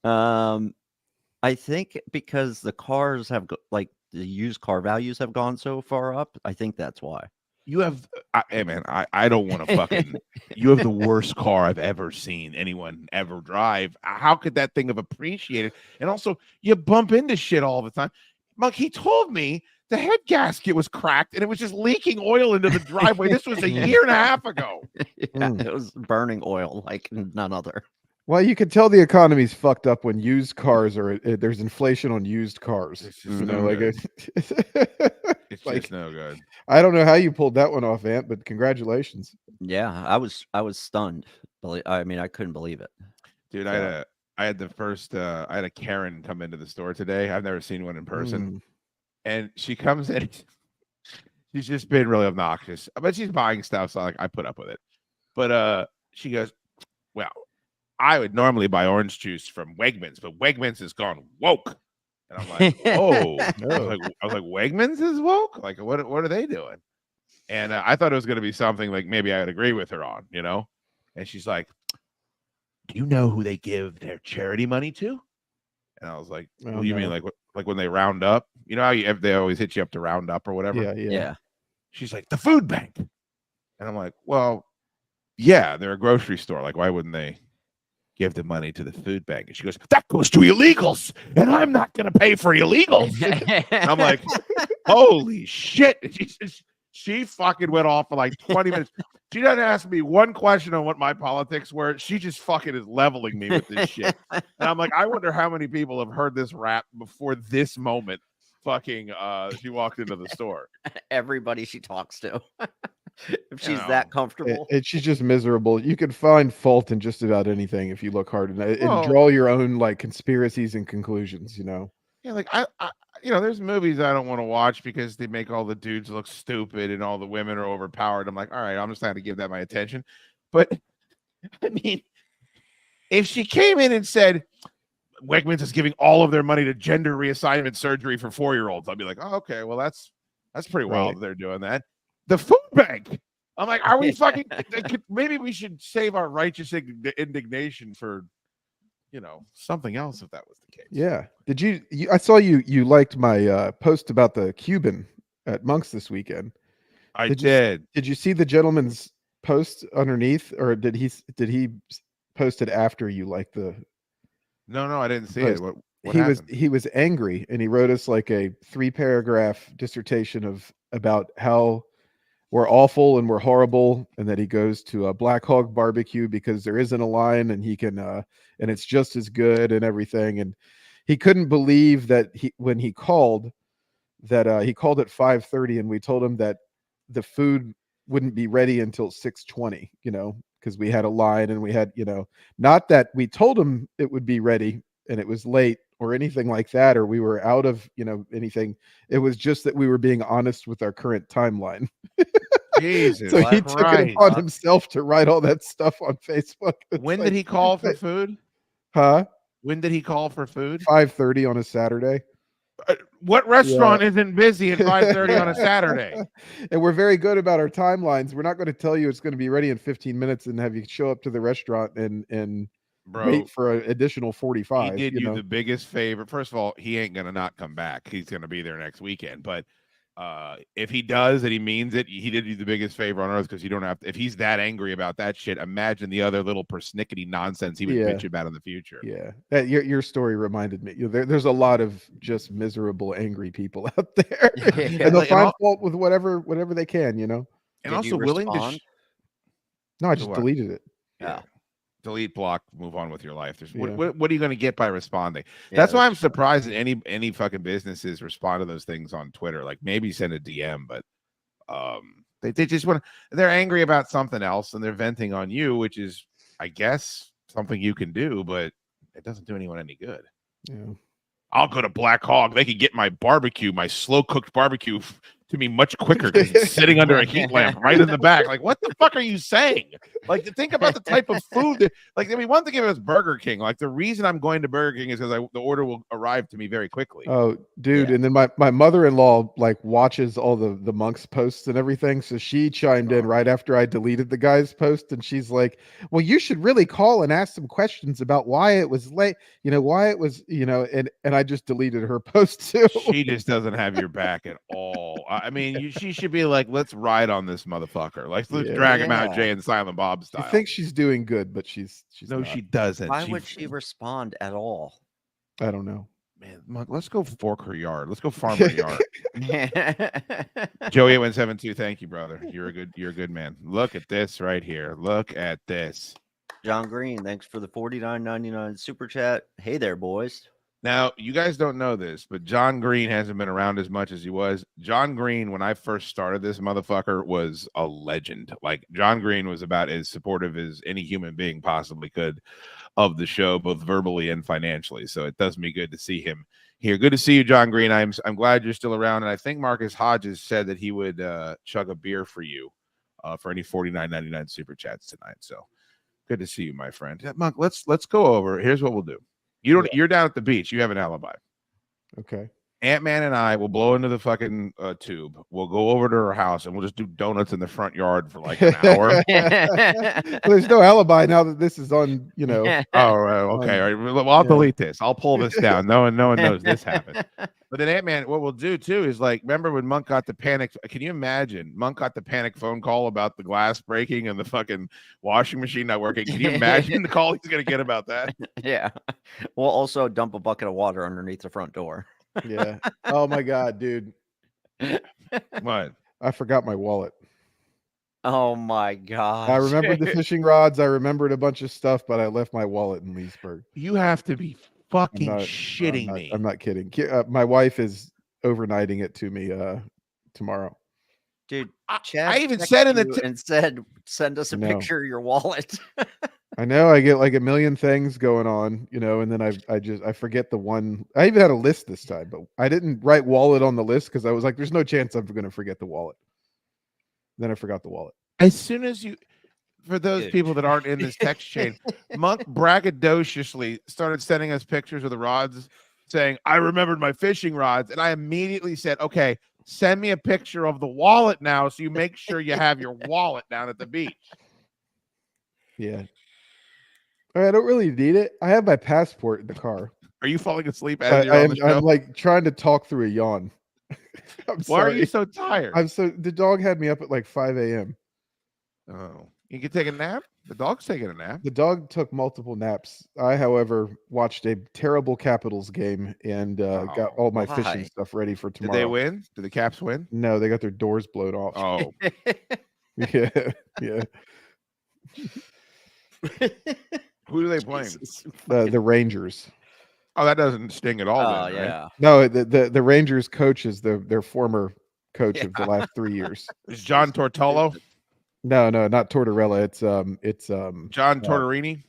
I think because the cars have like the used car values have gone so far up. I think that's why. You have, hey man, I don't want to fucking. You have the worst car I've ever seen anyone ever drive. How could that thing have appreciated? And also, you bump into shit all the time. Monk, he told me the head gasket was cracked and it was just leaking oil into the driveway. This was a year and a half ago. Yeah, it was burning oil like none other. Well, you can tell the economy's fucked up when used cars are. There's inflation on used cars. It's You just know, no like good. It's like, just no good. I don't know how you pulled that one off, Ant, but congratulations. Yeah, I was stunned. I mean, I couldn't believe it. Dude, I had the first I had a Karen come into the store today. I've never seen one in person. And she comes in, she's just been really obnoxious, but she's buying stuff, so like I put up with it. But she goes, well, I would normally buy orange juice from Wegmans, but Wegmans has gone woke. And I'm like, oh, I was like, Wegmans is woke? Like, what are they doing? And I thought it was going to be something like maybe I would agree with her on, you know? And she's like, do you know who they give their charity money to? And I was like, what do you mean? Like when they round up? You know how they always hit you up to round up or whatever? Yeah. She's like, the food bank. And I'm like, well, yeah, they're a grocery store. Like, why wouldn't they give the money to the food bank? And she goes, that goes to illegals, and I'm not going to pay for illegals. And I'm like, holy shit. She fucking went off for like 20 minutes. She doesn't ask me one question on what my politics were. She just fucking is leveling me with this shit. And I'm like, I wonder how many people have heard this rap before this moment. Fucking, she walked into the store. Everybody she talks to. If she's that comfortable. She's just miserable. You can find fault in just about anything if you look hard enough and draw your own like conspiracies and conclusions, you know? Yeah, like I you know, there's movies I don't want to watch because they make all the dudes look stupid and all the women are overpowered. I'm like, all right, I'm just not going to give that my attention. But I mean, if she came in and said Wegmans is giving all of their money to gender reassignment surgery for 4-year-olds, I'd be like, oh, okay, well, that's pretty wild that they're doing that. The food bank. I'm like, are we fucking? Maybe we should save our righteous indignation for, you know, something else if that was the case. Yeah. Did you I saw you liked my post about the Cuban at Monk's this weekend. I did. Did you see the gentleman's post underneath, or did he post it after you liked the? No, I didn't see it. What he was angry, and he wrote us like a 3-paragraph dissertation about how we're awful and we're horrible, and that he goes to a Black Hog Barbecue because there isn't a line, and he can and it's just as good and everything. And he couldn't believe that when he called at 5:30, and we told him that the food wouldn't be ready until 6:20, you know, because we had a line and we had, you know, not that we told him it would be ready and it was late or anything like that, or we were out of, you know, anything. It was just that we were being honest with our current timeline. Jesus, so he took it upon himself to write all that stuff on Facebook. When did he call for food? Huh? When did he call for food? 5:30 on a Saturday. What restaurant isn't busy at 5:30 on a Saturday? And we're very good about our timelines. We're not going to tell you it's going to be ready in 15 minutes and have you show up to the restaurant and Bro, wait for an additional he 45. did you you know? the biggest favor. First of all, he ain't gonna not come back. He's gonna be there next weekend. But if he does and he means it, he did you the biggest favor on earth, because you don't have to. If he's that angry about that shit, imagine the other little persnickety nonsense he would bitch about in the future. Yeah, your story reminded me. There's a lot of just miserable, angry people out there, and they'll find fault with whatever they can. And Did also willing to. No, I just deleted it. Yeah. Delete, block, move on with your life. There's Yeah. what are you going to get by responding? Yeah, that's why I'm surprised that any fucking businesses respond to those things on Twitter. Like, maybe send a DM, but they just want to, they're angry about something else and they're venting on you, which is, I guess, something you can do, but it doesn't do anyone any good. Yeah. I'll go to Black Hog. They could get my barbecue, my slow cooked barbecue, to me much quicker because it's sitting under a heat lamp right in the back. Like, what the fuck are you saying? Like, to think about the type of food that, like, I mean, one thing about Burger King. Like, the reason I'm going to Burger King is because the order will arrive to me very quickly. Oh, dude. Yeah. And then my mother-in-law like watches all the Monks posts and everything. So she chimed in right after I deleted the guy's post. And she's like, well, you should really call and ask some questions about why it was late, why it was, and I just deleted her post too. She just doesn't have your back at all. I mean, she should be like, let's ride on this motherfucker. Like, let's drag him out, Jay and Silent Bob style. I think she's doing good, but she's no, not. She doesn't. Why would she respond at all? I don't know. Man, Monk, let's go fork her yard. Let's go farm her yard. Joey 172, thank you, brother. You're a good man. Look at this right here. Look at this. John Green, thanks for the $49.99 super chat. Hey there, boys. Now, you guys don't know this, but John Green hasn't been around as much as he was. John Green, when I first started this motherfucker, was a legend. Like, John Green was about as supportive as any human being possibly could of the show, both verbally and financially. So it does me good to see him here. Good to see you, John Green. I'm glad you're still around. And I think Marcus Hodges said that he would chug a beer for you for any $49.99 super chats tonight. So good to see you, my friend. Monk, let's go over. Here's what we'll do. You're down at the beach. You have an alibi. Okay. Ant-Man and I will blow into the fucking tube. We'll go over to her house and we'll just do donuts in the front yard for like an hour. Well, there's no alibi now that this is on, Oh, okay. All right. Well, I'll delete this. I'll pull this down. No one knows this happened. But then Ant-Man, what we'll do too is, like, remember when Monk got the panic? Can you imagine? Monk got the panic phone call about the glass breaking and the fucking washing machine not working. Can you imagine the call he's gonna get about that? Yeah. We'll also dump a bucket of water underneath the front door. Yeah. Oh my God, dude. What? I forgot my wallet. Oh my God. I remembered the fishing rods. I remembered a bunch of stuff, but I left my wallet in Leesburg. You have to be fucking shitting me. I'm not kidding. My wife is overnighting it to me tomorrow. Dude, I even said in the and said, send us a picture of your wallet. I know I get like a million things going on, and then I forget the one. I even had a list this time, but I didn't write wallet on the list because I was like, there's no chance I'm going to forget the wallet. Then I forgot the wallet. As soon as you, for those people that aren't in this text chain, Monk braggadociously started sending us pictures of the rods saying, I remembered my fishing rods. And I immediately said, okay, send me a picture of the wallet now so you make sure you have your wallet down at the beach. Yeah. All right, I don't really need it. I have my passport in the car. Are you falling asleep as you're on the show? I'm like trying to talk through a yawn. Why are you so tired? The dog had me up at like 5 a.m. Oh, you can take a nap? The dog's taking a nap. The dog took multiple naps. I, however, watched a terrible Capitals game and got all my fishing stuff ready for tomorrow. Did they win? Did the Caps win? No, they got their doors blown off. Oh. Yeah. Who do they play? The Rangers. Oh, that doesn't sting at all. Oh, then, yeah. Right? No, the Rangers coach is their former coach of the last 3 years. Is John Tortolo? No, not Tortorella. It's John Tortorini.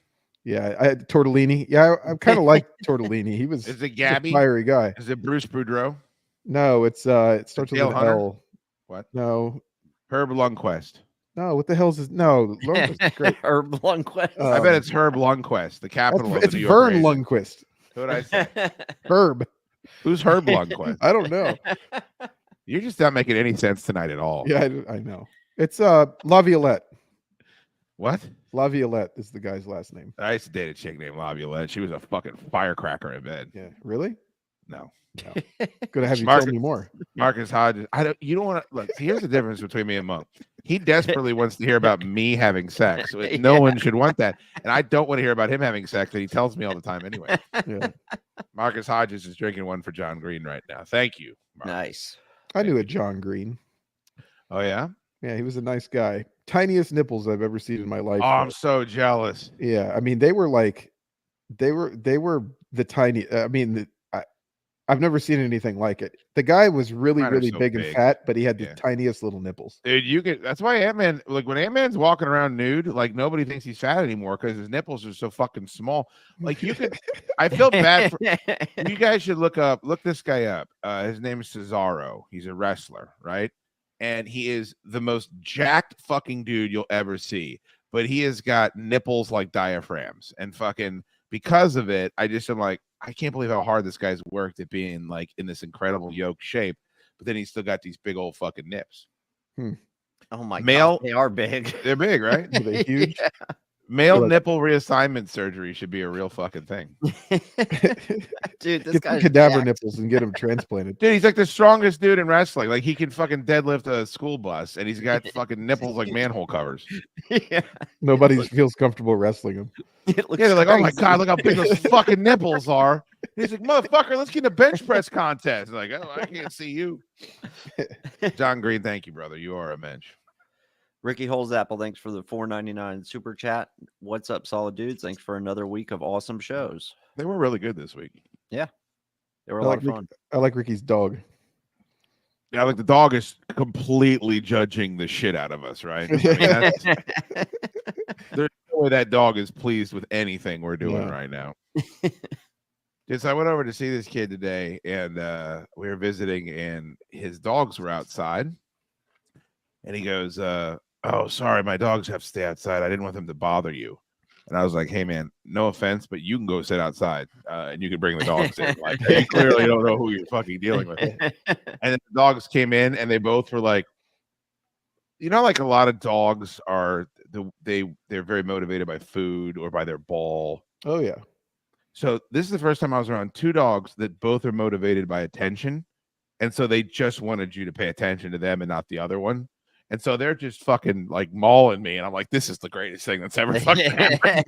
Yeah, Tortellini. Yeah, I kind of like Tortellini. He was. Is it Gabby? A fiery guy. Is it Bruce Boudreau? No, it starts with an L. What? No. Herb Lundquist. No, what the hell's his? No, Lundqvist is great. Herb Lundqvist. I bet it's Herb Lundqvist, the capital of It's the New York Vern Rangers. Lundqvist. Who'd I say? Herb. Who's Herb Lundqvist? I don't know. You're just not making any sense tonight at all. Yeah, I know. It's Laviolette. What? Laviolette is the guy's last name. I used to date a chick named Laviolette. She was a fucking firecracker in bed. Yeah, really? No. Gonna have you Marcus- tell me more. Marcus Hodges. You don't want to look. Here's the difference between me and Monk. He desperately wants to hear about me having sex. No one should want that. And I don't want to hear about him having sex, and he tells me all the time anyway. Yeah. Marcus Hodges is drinking one for John Green right now. Thank you. Marcus. Nice. I knew a John Green. Oh yeah. Yeah, he was a nice guy. Tiniest nipples I've ever seen in my life. Oh, I'm so jealous. Yeah, I mean they were the tiny. I mean, I've never seen anything like it. The guy was really, Mine are really so big and big. fat, but he had the Yeah. tiniest little nipples. Dude, you get that's why Ant-Man, like when Ant-Man's walking around nude, like nobody thinks he's fat anymore because his nipples are so fucking small. Like you could I feel bad for you guys should look this guy up. His name is Cesaro. He's a wrestler, right? And he is the most jacked fucking dude you'll ever see. But he has got nipples like diaphragms. And fucking because of it, I just am like, I can't believe how hard this guy's worked at being like in this incredible yoked shape. But then he's still got these big old fucking nips. Oh my Male- God, they are big. They're big, right? Were they huge? Male Look. nipple reassignment surgery should be a real fucking thing. Dude, this Get some guy's cadaver jacked. nipples and get them transplanted. Dude, he's like the strongest dude in wrestling. Like he can fucking deadlift a school bus, and he's got fucking nipples like manhole covers. Yeah. Nobody feels comfortable wrestling him. It looks Yeah, they're like, oh my crazy. god, look how big those fucking nipples are. He's like, motherfucker, let's get in a bench press contest. Like, oh, I can't see you. John Green, thank you, brother. You are a mensch. Ricky Holzapple, thanks for the $4.99 super chat. What's up, solid dudes? Thanks for another week of awesome shows. They were really good this week. They were a I lot like, of Rick- fun. I like Ricky's dog. Yeah, like the dog is completely judging the shit out of us, right? I mean, that's, there's no way that dog is pleased with anything we're doing No. right now. Just I went over to see this kid today, and we were visiting, and his dogs were outside. And he goes, "Oh, sorry, my dogs have to stay outside. I didn't want them to bother you." And I was like, "Hey, man, no offense, but you can go sit outside, and you can bring the dogs in. Like, you clearly don't know who you're fucking dealing with." And then the dogs came in, and they both were like, you know, like a lot of dogs are they're very motivated by food or by their ball. Oh yeah. So this is the first time I was around two dogs that both are motivated by attention, and so they just wanted you to pay attention to them and not the other one. And so they're just fucking like mauling me, and I'm like, this is the greatest thing that's ever fucking happened.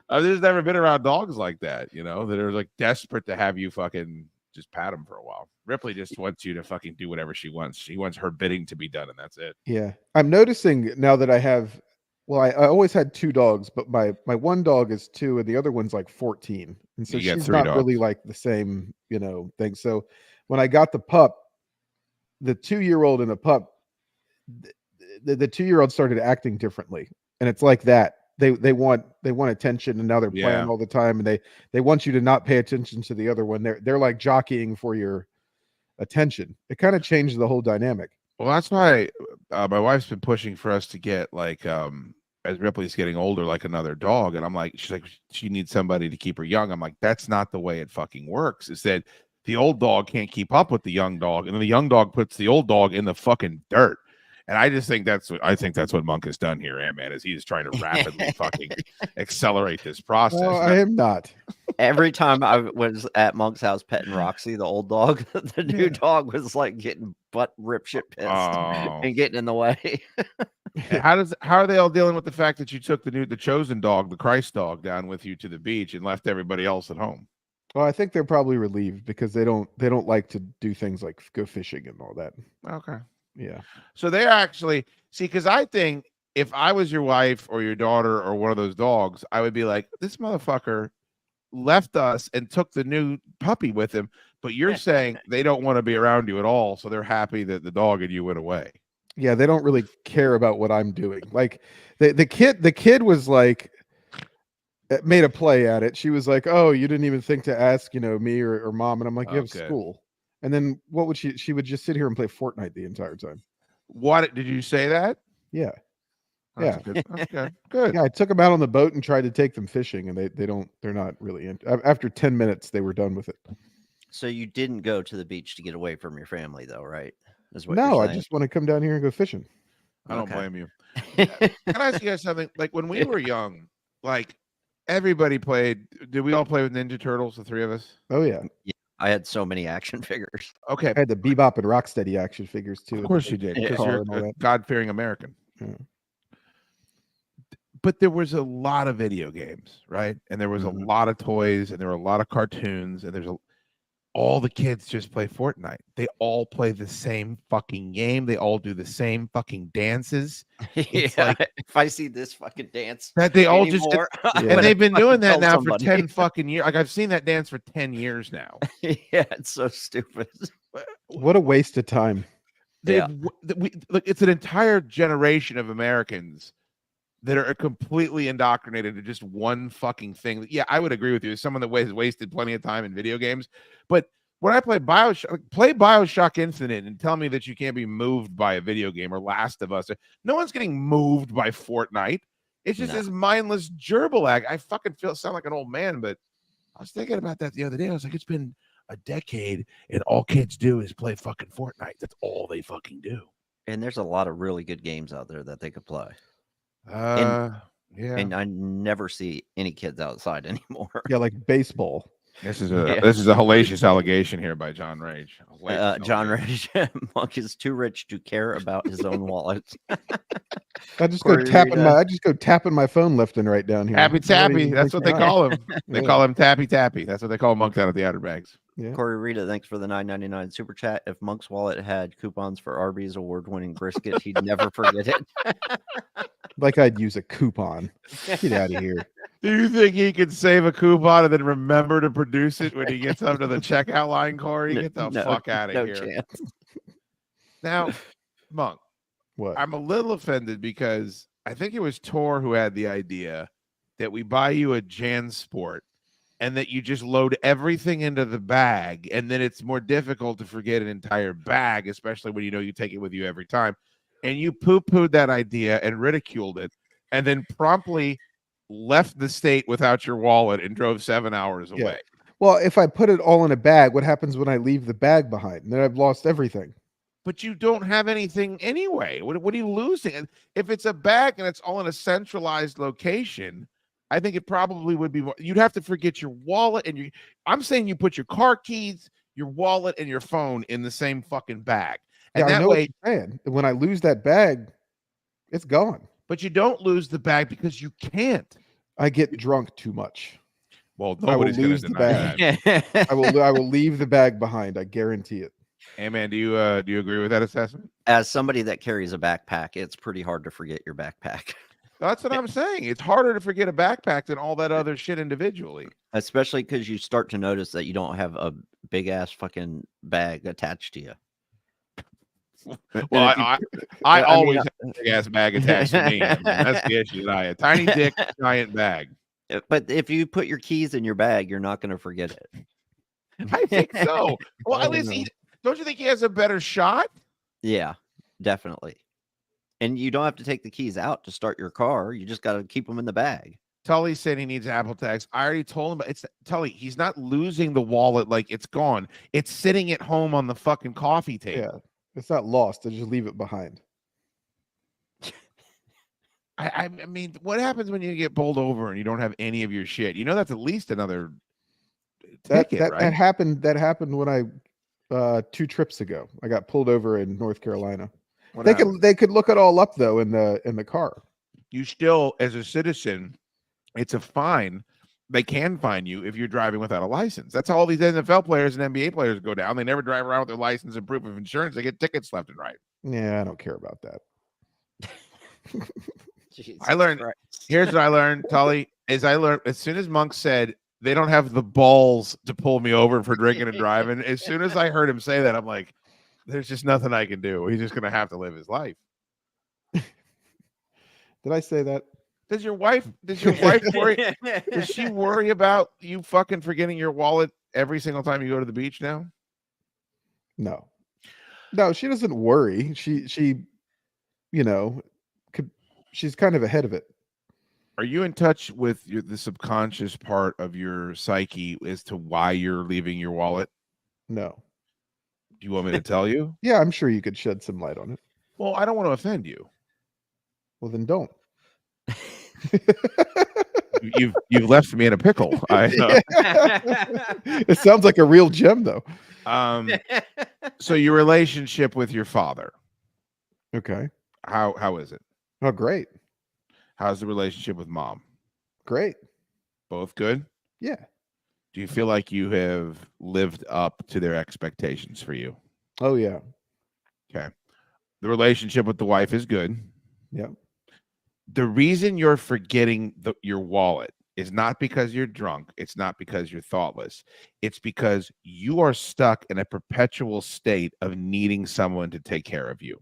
I've just never been around dogs like that, you know, that are like desperate to have you fucking just pat them for a while. Ripley just wants you to fucking do whatever she wants. She wants her bidding to be done, and that's it. Yeah. I'm noticing now that I have, well, I always had two dogs, but my one dog is 2 and the other one's like 14. And so You got she's 3 not really dogs. like the same, thing. So when I got the pup, the 2-year-old and the pup, the 2-year-old started acting differently. And it's like that. They want attention, and now they're playing Yeah. all the time, and they want you to not pay attention to the other one. They're like jockeying for your attention. It kind of changed the whole dynamic. Well, that's why my wife's been pushing for us to get like as Ripley's getting older, like another dog. And I'm like, she's like, she needs somebody to keep her young. I'm like, that's not the way it fucking works. Is that the old dog can't keep up with the young dog, and then the young dog puts the old dog in the fucking dirt. And I just think that's what Monk has done here, Ant-Man, is he's trying to rapidly fucking accelerate this process. Oh, I am not. Every time I was at Monk's house petting Roxy, the old dog, the new Yeah. dog was like getting butt rip shit pissed Oh. and getting in the way. And how are they all dealing with the fact that you took the chosen dog, the Christ dog, down with you to the beach and left everybody else at home? Well, I think they're probably relieved because they don't like to do things like go fishing and all that. Okay. Yeah. So they're actually because I think if I was your wife or your daughter or one of those dogs, I would be like, this motherfucker left us and took the new puppy with him. But you're saying they don't want to be around you at all, so they're happy that the dog and you went away. Yeah, they don't really care about what I'm doing. Like the kid was like made a play at it. She was like, "Oh, you didn't even think to ask, me or mom." And I'm like, "You have Okay. school." And then what would she would just sit here and play Fortnite the entire time. What did you say that? Yeah. That's Yeah. good. That's good. Good. Yeah, I took them out on the boat and tried to take them fishing, and they're not really after 10 minutes they were done with it. So you didn't go to the beach to get away from your family, though, right? Is what No, you're I saying. just want to come down here and go fishing. I don't Okay. blame you. Can I ask you guys something? Like when we were young, like everybody played. Did we all play with Ninja Turtles? The three of us. Oh yeah, I had so many action figures. Okay, I had the Bebop and Rocksteady action figures too. of with course the you did, big because car you're and all a that. God-fearing American. Yeah. But there was a lot of video games, right? And there was a Mhm. lot of toys, and there were a lot of cartoons, and all the kids just play Fortnite. They all play the same fucking game. They all do the same fucking dances. It's Yeah, like if I see this fucking dance that they all just anymore, I'm Yeah. and gonna they've been doing fucking that tell now somebody. for 10 fucking years. Like I've seen that dance for 10 years now. Yeah, it's so stupid. What a waste of time. Yeah. Look, it's an entire generation of Americans that are completely indoctrinated to just one fucking thing. Yeah, I would agree with you. As someone that has wasted plenty of time in video games, but when I play Bioshock Infinite and tell me that you can't be moved by a video game, or Last of Us, no one's getting moved by Fortnite. It's just No. this mindless gerbil act. I fucking sound like an old man, but I was thinking about that the other day. I was like, it's been a decade and all kids do is play fucking Fortnite. That's all they fucking do. And there's a lot of really good games out there that they could play. Yeah. And I never see any kids outside anymore. Yeah, like baseball. This is a hellacious allegation here by John Rage. John Rage, Monk is too rich to care about his own wallet. I just Corey go tapping Rita. I just go tapping my phone left and right down here. Tappy Tappy. Really That's what they makes me call him. They Yeah. call him Tappy Tappy. That's what they call Monk down at the Outer Banks. Yeah. Corey Rita, thanks for the $9.99 super chat. If Monk's wallet had coupons for Arby's award-winning brisket, he'd never forget it. Like I'd use a coupon. Get out of here. Do you think he could save a coupon and then remember to produce it when he gets up to the checkout line, Corey? Get the fuck out of No here. chance. Now, Monk, What? I'm a little offended because I think it was Tor who had the idea that we buy you a JanSport and that you just load everything into the bag, and then it's more difficult to forget an entire bag, especially when you know you take it with you every time. And you poo-pooed that idea and ridiculed it, and then promptly left the state without your wallet and drove 7 hours Yeah. away. Well, if I put it all in a bag, what happens when I leave the bag behind? Then I've lost everything. But you don't have anything anyway. What are you losing? And if it's a bag and it's all in a centralized location, I think it probably would be more. You'd have to forget your wallet and I'm saying you put your car keys, your wallet, and your phone in the same fucking bag. And Yeah, I that know way, what you're saying. When I lose that bag, it's gone. but you don't lose the bag because you can't. I get drunk too much. Well, I will nobody's going lose to the deny bag. that. I will leave the bag behind. I guarantee it. Hey man, do you agree with that assessment? As somebody that carries a backpack, it's pretty hard to forget your backpack. That's what I'm saying. It's harder to forget a backpack than all that other shit individually. Especially because you start to notice that you don't have a big ass fucking bag attached to you. Well, I I always mean, have a big ass bag attached to me. I mean, that's the issue that I have. Tiny dick, giant bag. But if you put your keys in your bag, you're not going to forget it. I think so. Well, I at don't least know. don't you think he has a better shot? Yeah, definitely. And you don't have to take the keys out to start your car. You just got to keep them in the bag. Tully said he needs Apple Tags. I already told him, but it's Tully. He's not losing the wallet like it's gone. It's sitting at home on the fucking coffee table. Yeah, it's not lost. I just leave it behind. I mean, what happens when you get pulled over and you don't have any of your shit? You know, that's at least another ticket, That right? happened. That happened when I 2 trips ago. I got pulled over in North Carolina. What They happened? could look it all up though in the car. You still, as a citizen, it's a fine. They can fine you if you're driving without a license. That's how all these NFL players and NBA players go down. They never drive around with their license and proof of insurance. They get tickets left and right. Yeah, I don't care about that. I learned. Here's what I learned, Tully, is I learned as soon as Monk said they don't have the balls to pull me over for drinking and driving. As soon as I heard him say that, I'm like, there's just nothing I can do. He's just gonna have to live his life. Did I say that? Does your wife worry? Does she worry about you fucking forgetting your wallet every single time you go to the beach now? No, she doesn't worry. She, she's kind of ahead of it. Are you in touch with the subconscious part of your psyche as to why you're leaving your wallet? No. Do you want me to tell you? Yeah, I'm sure you could shed some light on it. Well, I don't want to offend you. Well, then don't. You've left me in a pickle. It sounds like a real gem, though. So your relationship with your father, Okay. how is it? Oh, great. How's the relationship with mom? Great. Both good? Yeah. Do you feel like you have lived up to their expectations for you? Oh, yeah. Okay. The relationship with the wife is good. Yeah. The reason you're forgetting your wallet is not because you're drunk. It's not because you're thoughtless. It's because you are stuck in a perpetual state of needing someone to take care of you.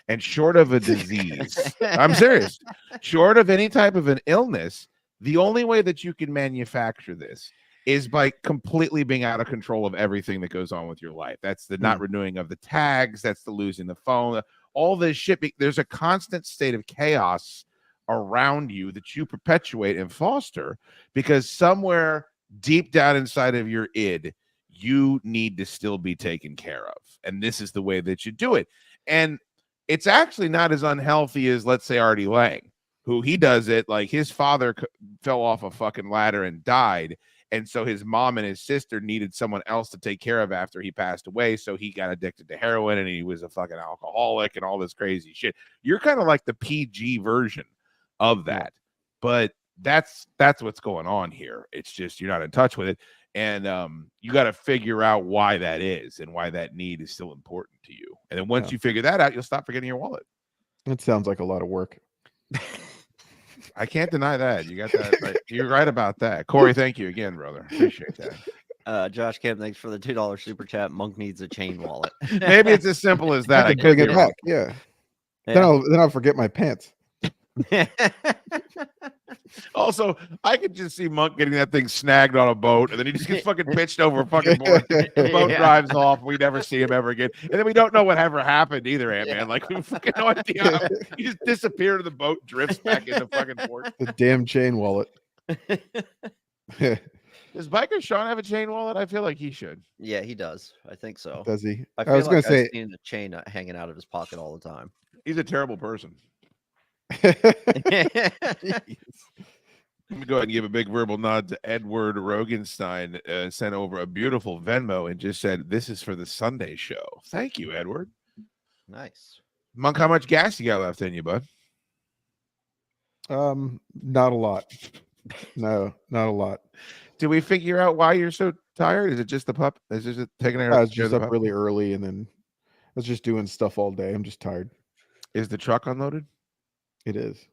And short of a disease, I'm serious, short of any type of an illness, the only way that you can manufacture this is by completely being out of control of everything that goes on with your life. That's the not renewing of the tags. That's the losing the phone. All this shit. There's a constant state of chaos around you that you perpetuate and foster because somewhere deep down inside of your id, you need to still be taken care of. And this is the way that you do it. And it's actually not as unhealthy as, let's say, Artie Lang, who he does it like his father fell off a fucking ladder and died. And so his mom and his sister needed someone else to take care of after he passed away. So he got addicted to heroin and he was a fucking alcoholic and all this crazy shit. You're kind of like the PG version of that. But that's what's going on here. It's just you're not in touch with it. And you got to figure out why that is and why that need is still important to you. And then once you figure that out, you'll stop forgetting your wallet. It sounds like a lot of work. I can't deny that. You got that right. You're right about that. Corey, thank you again, brother. Appreciate that. Josh Kemp, thanks for the $2 super chat. Monk needs a chain wallet. Maybe it's as simple as that. I could bring it back. Yeah. Then I'll forget my pants. Also, I could just see Monk getting that thing snagged on a boat, and then he just gets fucking pitched over a fucking board. The boat drives off. We never see him ever again, and then we don't know what ever happened either, Ant-Man. Like we fucking no idea. He just disappeared, and the boat drifts back into fucking port. The damn chain wallet. Does Biker Sean have a chain wallet? I feel like he should. Yeah, he does. I think so. Does he? I was like going to say, I've seen a chain hanging out of his pocket all the time. He's a terrible person. Let me go ahead and give a big verbal nod to Edward Rogenstein. Sent over a beautiful Venmo and just said, "This is for the Sunday show." Thank you, Edward. Nice. Monk, how much gas you got left in you, bud? Not a lot. No, not a lot. Did we figure out why you're so tired? Is it just the pup? Is it just taking I was just up really early, and then I was just doing stuff all day. I'm just tired. Is the truck unloaded? It is.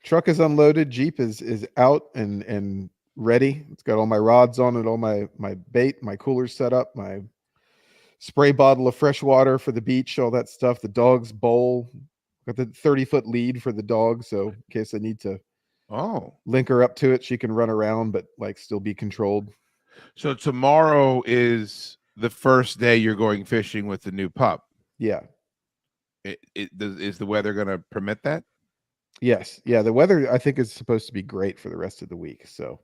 Truck is unloaded. Jeep is out and ready. It's got all my rods on it, all my bait, my cooler set up, my spray bottle of fresh water for the beach, all that stuff. The dog's bowl. Got the 30-foot lead for the dog, so in case I need to link her up to it, she can run around but like still be controlled. So tomorrow is the first day you're going fishing with the new pup. Yeah. Is the weather going to permit that? Yes. Yeah, the weather I think is supposed to be great for the rest of the week. So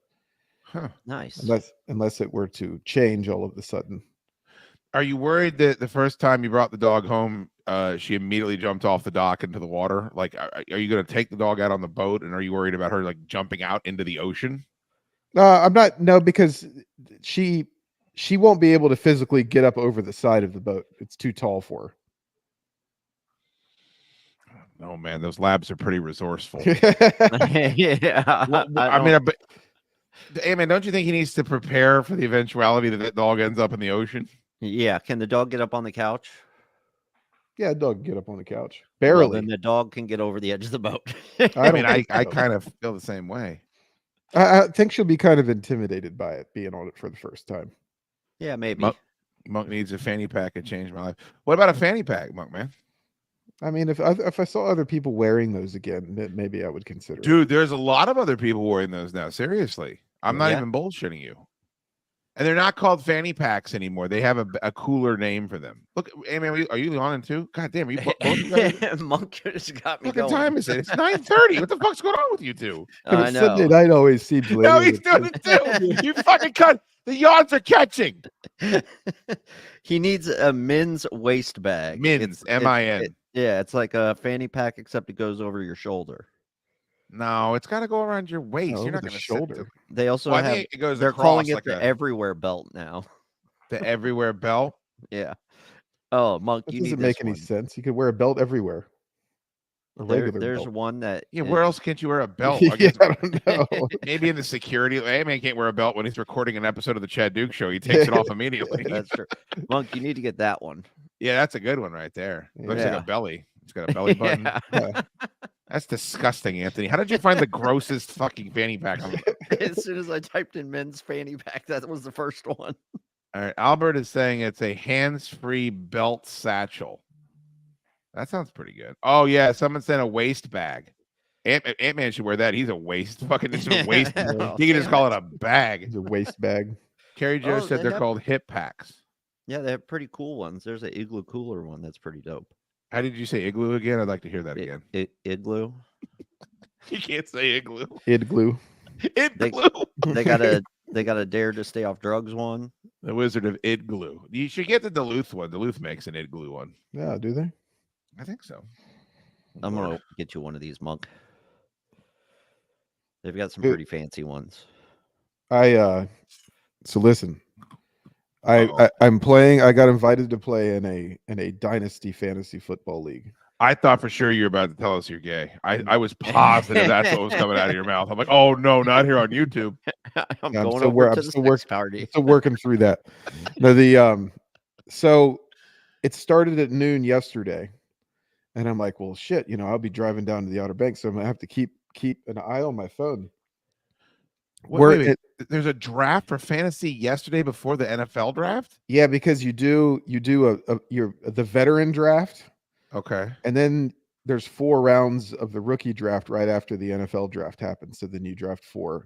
nice. Unless it were to change all of a sudden. Are you worried that the first time you brought the dog home, she immediately jumped off the dock into the water? Like, are you going to take the dog out on the boat, and are you worried about her like jumping out into the ocean? I'm not. No, because she won't be able to physically get up over the side of the boat. It's too tall for her. Oh man, those labs are pretty resourceful. Yeah. Well, hey man, don't you think he needs to prepare for the eventuality that that dog ends up in the ocean? Yeah. Can the dog get up on the couch? Yeah, a dog can get up on the couch. Barely. Well, then the dog can get over the edge of the boat. I kind of feel the same way. I think she'll be kind of intimidated by it being on it for the first time. Yeah, maybe. Monk needs a fanny pack. It changed my life. What about a fanny pack, Monk, man? I mean, if I saw other people wearing those again, then maybe I would consider Dude, there's a lot of other people wearing those now. Seriously. I'm not even bullshitting you. And they're not called fanny packs anymore. They have a cooler name for them. Look, hey man, are you on too? God damn, are you both Monk just got me fucking going. time is it? It's 9:30. What the fuck's going on with you two? I Sunday know. night always seems later. No, he's than- doing it too. You fucking cut. The yards are catching. He needs a men's waist bag. Mins, M-I-N. Yeah, it's like a fanny pack, except it goes over your shoulder. No, it's got to go around your waist. No, You're not the going to shoulder. They also Well, I have. think it goes They're across calling it like the a, everywhere belt now. the everywhere belt. Yeah. Oh, Monk, That you need doesn't this make any one. sense. You could wear a belt everywhere. A regular There's belt. one that. Yeah, where else can't you wear a belt? I Yeah, guess I don't know. maybe in the security. Hey, man can't wear a belt when he's recording an episode of the Chad Duke Show. He takes it off immediately. That's true. Monk, you need to get that one. Yeah, that's a good one right there. Looks like Yeah. a belly. It's got a belly button. Yeah. That's disgusting, Anthony. How did you find the grossest fucking fanny pack? As soon as I typed in men's fanny pack, that was the first one. All right, Albert is saying it's a hands-free belt satchel. That sounds pretty good. Oh yeah, someone sent a waist bag. Ant-Man should wear that. He's a waist. Fucking just a waist. Oh, He can just damn call it. it a bag. It's a waist bag. Carrie Jo Oh, said they they're have- called hip packs. Yeah, they have pretty cool ones. There's an igloo cooler one that's pretty dope. How did you say igloo again? I'd like to hear that again. Igloo. You can't say igloo. Id glue. Igloo. They got a dare to stay off drugs one. The Wizard of Igloo. You should get the Duluth one. Duluth makes an igloo one. Yeah, do they? I think so. I'm Lord. gonna get you one of these, Monk. They've got some Good. pretty fancy ones. So listen. Uh-oh. I'm playing. I got invited to play in a dynasty fantasy football league. I thought for sure you were about to tell us you're gay. I was positive that's what was coming out of your mouth. I'm like, oh no, not here on YouTube. I'm Yeah, I'm going still over wor- to I'm the still sex work- party. Still working through that. No, so it started at noon yesterday, and I'm like, well, shit, I'll be driving down to the Outer Banks, so I'm gonna have to keep an eye on my phone. Wait. There's a draft for fantasy yesterday before the NFL draft. Yeah, because you do the veteran draft, Okay. and then there's 4 rounds of the rookie draft right after the NFL draft happens. So then you draft 4.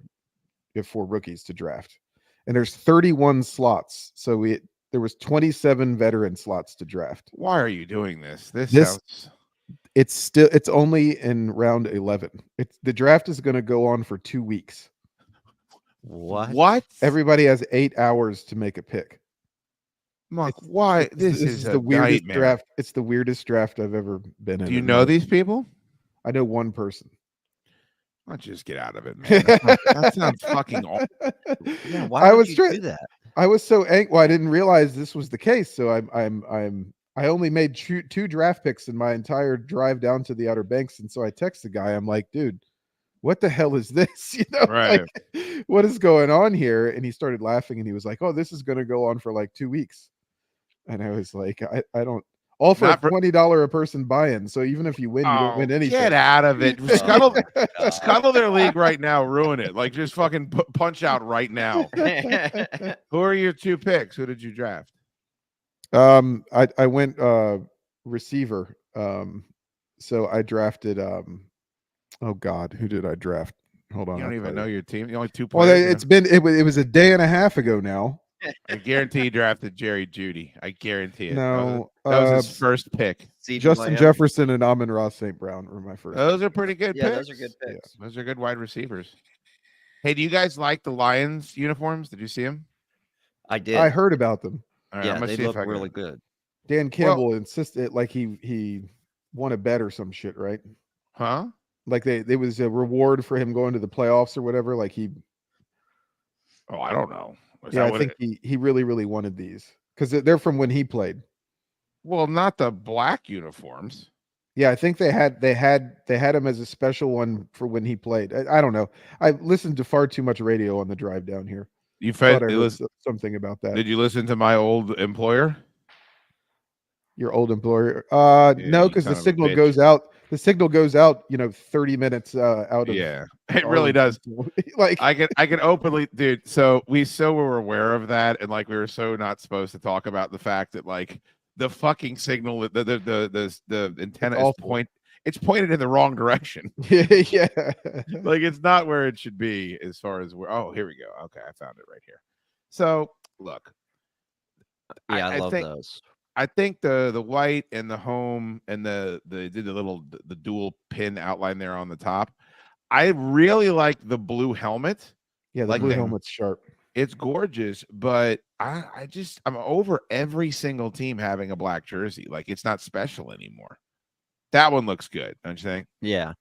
You have 4 rookies to draft, and there's 31 slots. So there was 27 veteran slots to draft. Why are you doing this? This This- sounds. It's only in round 11. The draft is going to go on for 2 weeks. What? Everybody has 8 hours to make a pick. Mark, why? This is the a weirdest nightmare. draft. It's the weirdest draft I've ever been in. Do you in know my- these people? I know one person. Why don't you just get out of it, man? That sounds fucking awful. Yeah, why I would was you trying- do that? I was so angry. Well, I didn't realize this was the case. So I only made 2 draft picks in my entire drive down to the Outer Banks, and so I text the guy. I'm like, dude, what the hell is this? Right. Like, what is going on here? And he started laughing, and he was like, oh, this is going to go on for like 2 weeks. And I was like, I don't. All for Not a $20 a person buy-in. So even if you win, you don't win anything. Get out of it. Oh, Scuttle their league right now. Ruin it. Like just fucking punch out right now. Who are your 2 picks? Who did you draft? I went receiver. So I drafted oh God, who did I draft? Hold on. You don't I'll even tell know you. your team. The only 2 Well, players. it was a day and a half ago now. I guarantee you drafted Jerry Judy. I guarantee it. No, that was his first pick. CeeDee Justin Lamb. Jefferson and Amon-Ra St. Brown were my first. Those are pretty good Yeah, picks. those are good picks. Those are good wide receivers. Hey, do you guys like the Lions uniforms? Did you see them? I did. I heard about them. All right, Yeah, I'm gonna they see look if I can. really good. Dan Campbell insisted like he won a bet or some shit, right? Huh? Like they was a reward for him going to the playoffs or whatever. Like Oh, I don't know. Is yeah, that I what think it- he really wanted these because they're from when he played. well, not the black uniforms. Yeah, I think they had him as a special one for when he played. I don't know. I listened to far too much radio on the drive down here. You Thought fed, I heard listen, something about that. did you listen to my old employer? Your old employer? Yeah, No, you because the son of a signal bitch. goes out. The signal goes out. 30 minutes out of. Yeah, it our really does. Like I can openly, dude. So we were aware of that, and like we were so not supposed to talk about the fact that like the fucking signal, the antenna is awful. it's pointed in the wrong direction. yeah. Like it's not where it should be as far as where. Oh, here we go. Okay, I found it right here. So look, Yeah, I love think those. I think the white and the home and they did the dual pin outline there on the top. I really like the blue helmet. Yeah, the Like blue the- helmet's sharp. It's gorgeous, but I'm over every single team having a black jersey. Like it's not special anymore. That one looks good, don't you think? Yeah.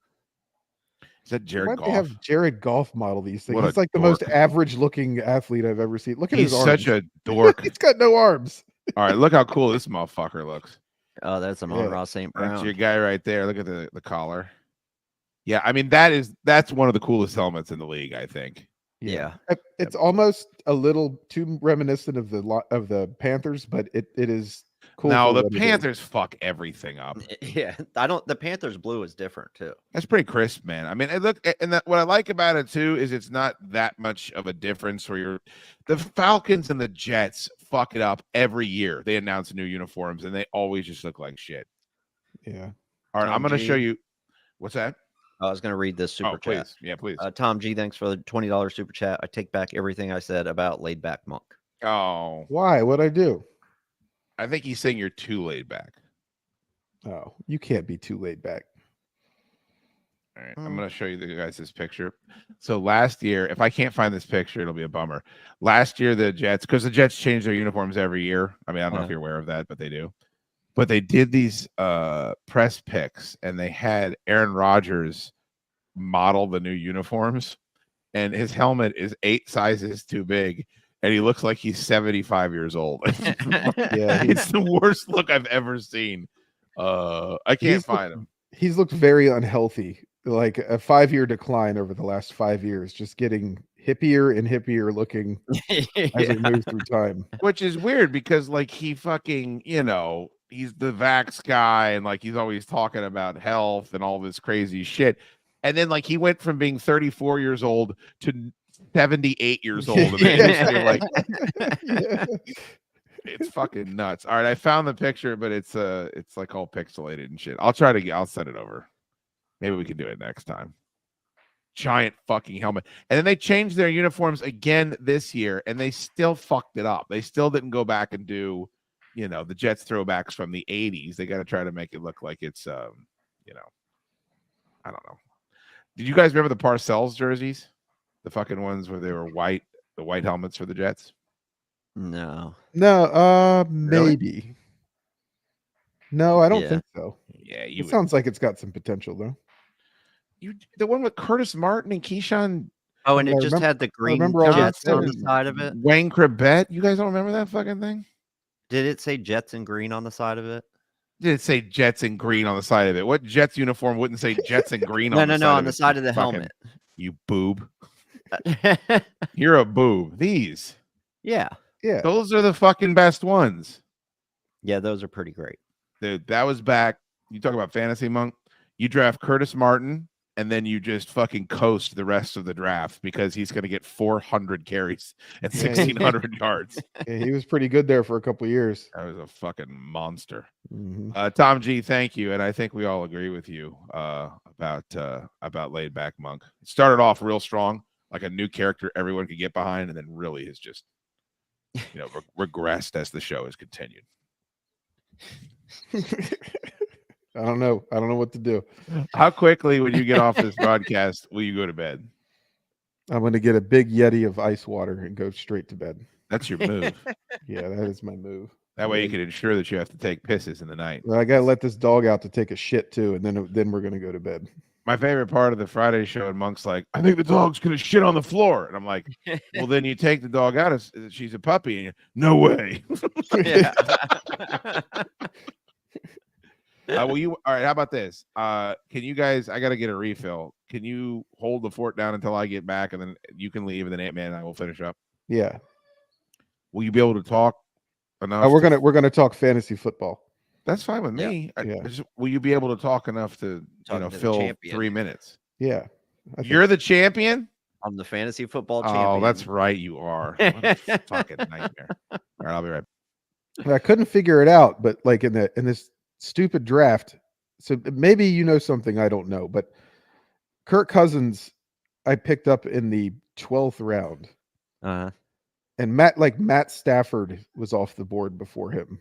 Is that Jared Why'd they have Goff? Jared Goff model these things? What a He's like the most dork. average looking athlete I've ever seen. Look at He's his arms. such a dork. He's got no arms. All right, look how cool this motherfucker looks. Oh, that's Amon-Ra St. That's your Brown. guy right there. Look at the collar. Yeah, I mean that's one of the coolest helmets in the league, I think. Yeah. It's almost a little too reminiscent of the Panthers, but it is cool. Now for the what it is. Panthers fuck everything up. Yeah. The Panthers blue is different too. That's pretty crisp, man. I mean, what I like about it too is it's not that much of a difference. Where the Falcons and the Jets fuck it up every year. They announce new uniforms and they always just look like shit. Yeah. All right, Tom I'm going to G. show you. What's that? I was going to read this super chat. Please. Yeah, please. Tom G, thanks for the $20 super chat. I take back everything I said about laid back Monk. Oh, Why? What'd I do? I think he's saying you're too laid back. Oh, you can't be too laid back. All right, I'm going to show you guys this picture. So last year, if I can't find this picture, it'll be a bummer. Last year, the Jets, because the Jets change their uniforms every year. I mean, I don't know if you're aware of that, but they do. But they did these press picks, and they had Aaron Rodgers model the new uniforms, and his helmet is 8 sizes too big, and he looks like he's 75 years old. Yeah, it's the worst look I've ever seen. I can't find him. He's looked very unhealthy, like a 5-year decline over the last 5 years, just getting hippier and hippier looking as we move through time. Which is weird because like he fucking, he's the vax guy and like he's always talking about health and all this crazy shit. And then like he went from being 34 years old to 78 years old. And then like, it's fucking nuts. All right, I found the picture, but it's like all pixelated and shit. I'll send it over. Maybe we can do it next time. Giant fucking helmet. And then they changed their uniforms again this year, and they still fucked it up. They still didn't go back and do, the Jets throwbacks from the 80s. They got to try to make it look like it's, I don't know. Did you guys remember the Parcells jerseys? The fucking ones where they were white, the white helmets for the Jets? No. No, Really? maybe. No, I don't think so. Yeah, It sounds like it's got some potential though. The one with Curtis Martin and Keyshawn. Oh, and I it just remember- had the green remember all Jets those on the things. side of it. Wayne Crabette. You guys don't remember that fucking thing? Did it say Jets in green on the side of it? Did it say Jets in green on the side of it? What Jets uniform wouldn't say Jets in green No, on the side on of the it, side you of the fucking- helmet. You boob. You're a boob. These. Yeah. Yeah. Those are the fucking best ones. Yeah, those are pretty great. Dude, that was back. You talk about fantasy, Monk. You draft Curtis Martin, and then you just fucking coast the rest of the draft because he's going to get 400 carries and Yeah, 1,600 yards. Yeah, he was pretty good there for a couple of years. That was a fucking monster. Mhm. Tom G, thank you, and I think we all agree with you about Laid Back Monk. It started off real strong, like a new character everyone could get behind, and then really has just regressed as the show has continued. I don't know what to do. How quickly, when you get off this broadcast, will you go to bed? I'm going to get a big Yeti of ice water and go straight to bed. That's your move. Yeah, that is my move. That way you can ensure that you have to take pisses in the night. Well, I got to let this dog out to take a shit too, and then we're going to go to bed. My favorite part of the Friday show, and Monk's like, I think the dog's going to shit on the floor. And I'm like, well, then you take the dog out. She's a puppy. And no way. Yeah. All right, how about this? Can you guys, I got to get a refill. Can you hold the fort down until I get back, and then you can leave, and then Ant-Man and I will finish up? Yeah. Will you be able to talk enough? We're gonna talk fantasy football. That's fine with me. Yeah. Will you be able to talk enough to Talking to the fill champion. 3 minutes? Yeah. I think- You're the champion? I'm the fantasy football champion. Oh, that's right. You are. What a fucking nightmare. All right, I'll be right back. I couldn't figure it out, but like in this stupid draft, so maybe you know something I don't know, but Kirk Cousins I picked up in the 12th round. Uh-huh. and Matt Stafford was off the board before him.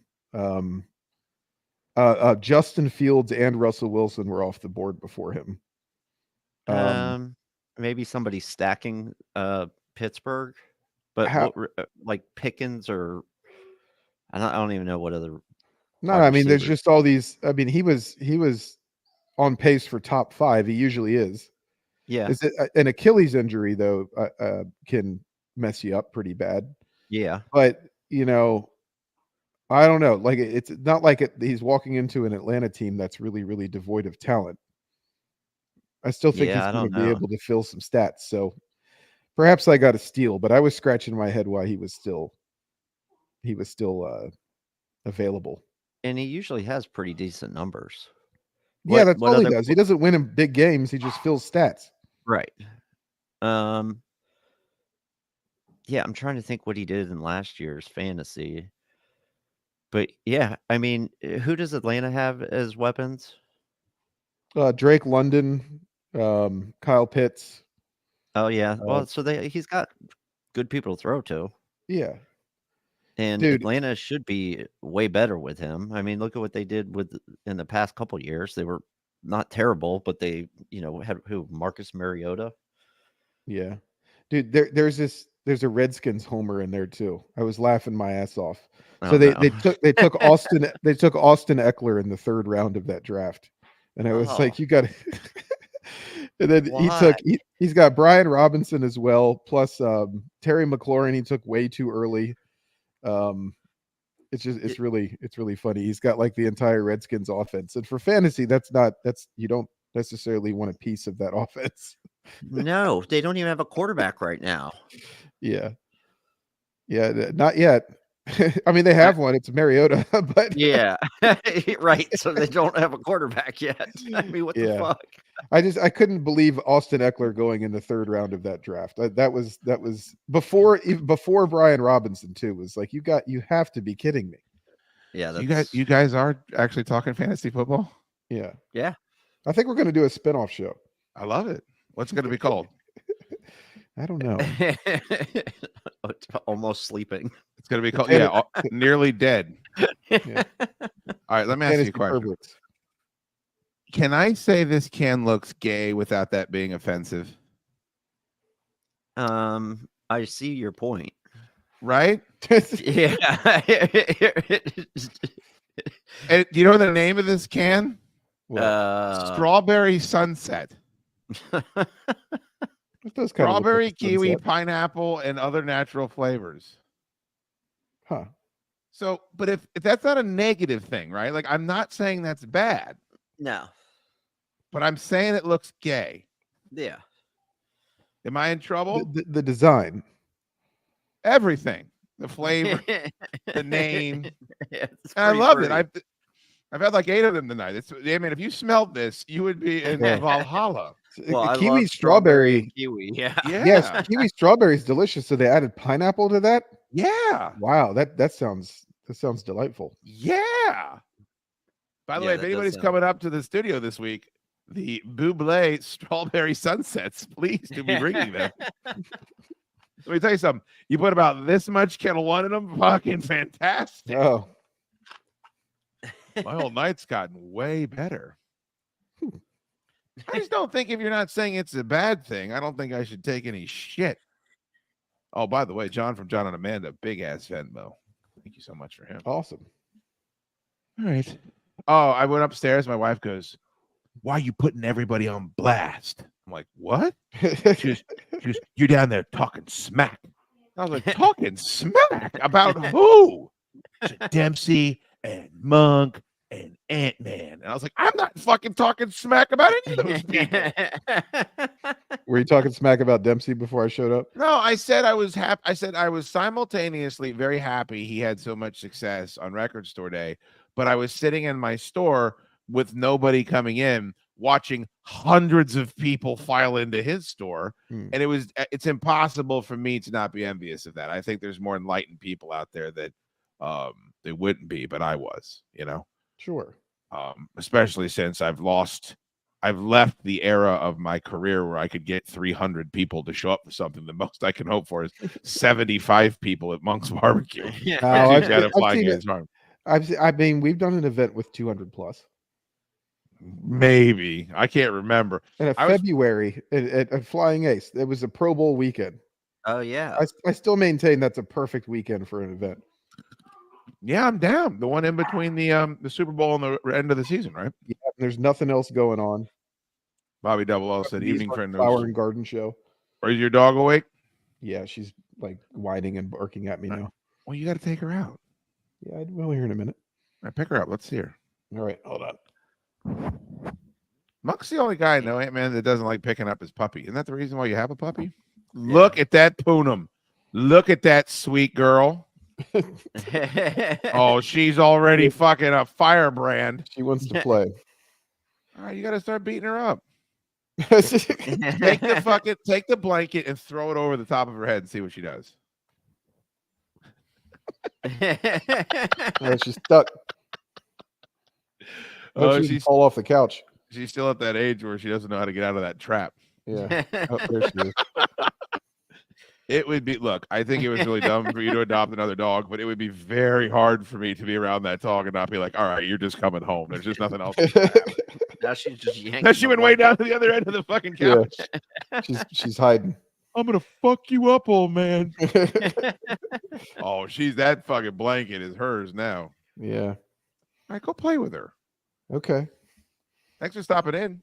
Justin Fields and Russell Wilson were off the board before him. Maybe somebody stacking Pittsburgh, but like Pickens or I don't even know what other. No, I mean, there's just all these. I mean, he was on pace for top 5. He usually is. Yeah. Is it an Achilles injury though? Can mess you up pretty bad. Yeah. But I don't know. Like it's not like he's walking into an Atlanta team that's really, really devoid of talent. I still think he's going to be able to fill some stats. So perhaps I got a steal, but I was scratching my head why he was still available. And he usually has pretty decent numbers. Yeah, that's all he does. He doesn't win in big games. He just fills stats. Right. Yeah, I'm trying to think what he did in last year's fantasy. But yeah, I mean, who does Atlanta have as weapons? Drake London, Kyle Pitts. Oh yeah. Well, so he's got good people to throw to. Yeah. And Dude, Atlanta should be way better with him. I mean, look at what they did in the past couple years. They were not terrible, but they, had Marcus Mariota. Yeah. Dude, there's a Redskins homer in there too. I was laughing my ass off. So they took Austin Eckler in the 3rd round of that draft. And I was like, you got to and then he's got Brian Robinson as well, plus Terry McLaurin he took way too early. It's really funny. He's got like the entire Redskins offense. And for fantasy, you don't necessarily want a piece of that offense. No, they don't even have a quarterback right now. Yeah. Yeah, not yet. I mean, they have one. It's Mariota, but yeah, right. So they don't have a quarterback yet. I mean, what the fuck? I couldn't believe Austin Eckler going in the 3rd round of that draft. That was before Brian Robinson too. Was like you have to be kidding me. Yeah, you guys are actually talking fantasy football. Yeah. I think we're going to do a spinoff show. I love it. What's it going to be called? I don't know. Almost sleeping. It's going to be called Nearly Dead. Yeah. All right, let me ask you a question. Perverts. Can I say this can looks gay without that being offensive? I see your point. Right? Yeah. And do you know the name of this can? Strawberry Sunset. Strawberry, kiwi, pineapple, and other natural flavors. Huh. So, but if that's not a negative thing, right? Like, I'm not saying that's bad. No. But I'm saying it looks gay. Yeah. Am I in trouble? The design. Everything. The flavor. The name. Yeah, I love it. I've had like 8 of them tonight. I mean, if you smelled this, you would be in Valhalla. Well, kiwi strawberry. Kiwi, yeah. Yes, kiwi strawberry is delicious. So they added pineapple to that? Yeah. Wow, that sounds delightful. Yeah. By the way, if anybody's coming up to the studio this week, the Buble Strawberry Sunsets, please do be bringing them. Let me tell you something. You put about this much Kettle One in them, fucking fantastic. Oh. My whole night's gotten way better. I just don't think if you're not saying it's a bad thing, I don't think I should take any shit. Oh, by the way, John from John and Amanda, big ass Venmo. Thank you so much for him. Awesome. All right. Oh, I went upstairs. My wife goes, "Why are you putting everybody on blast?" I'm like, "What?" She goes, "You're down there talking smack." I was like, "Talking smack about who?" She said, "Dempsey and Monk and Ant-Man." And I was like, "I'm not fucking talking smack about any of those people." Were you talking smack about Dempsey before I showed up? No, I said I was happy. I said I was simultaneously very happy he had so much success on Record Store Day, but I was sitting in my store with nobody coming in, watching hundreds of people file into his store, and it's impossible for me to not be envious of that. I think there's more enlightened people out there that they wouldn't be, but I was, Sure. Especially since I've lost I've left the era of my career where I could get 300 people to show up for something. The most I can hope for is 75 people at Monk's Barbecue. No, She's I've got to I've fly seen against it. Farm. I mean, we've done an event with 200 plus. Maybe. I can't remember. In I was- February at Flying Ace, it was a Pro Bowl weekend. Oh yeah. I still maintain that's a perfect weekend for an event. Yeah, I'm down. The one in between the Super Bowl and the end of the season, right? Yeah, there's nothing else going on. Bobby Double L said, "Evening friend knows." Flower and garden show. Or is your dog awake? Yeah, she's like whining and barking at me now. Well, you got to take her out. Yeah, I will here in a minute. All right, pick her up. Let's see her. All right, hold on. Monk's the only guy I know, Ant-Man, that doesn't like picking up his puppy. Isn't that the reason why you have a puppy? Look at that Poonam. Look at that sweet girl. Oh, she's already fucking a firebrand. She wants to play. All right, you got to start beating her up. Take the blanket and throw it over the top of her head and see what she does. Oh, she's stuck. Oh, She's fall off the couch. She's still at that age where she doesn't know how to get out of that trap. Yeah. Oh, there she is. It would be, look, I think it was really dumb for you to adopt another dog, but it would be very hard for me to be around that dog and not be like, all right, you're just coming home. There's just nothing else. Now she's just yanking. Now she went way down to the other end of the fucking couch. Yeah. She's hiding. I'm going to fuck you up, old man. Oh, that fucking blanket is hers now. Yeah. All right, go play with her. Okay. Thanks for stopping in.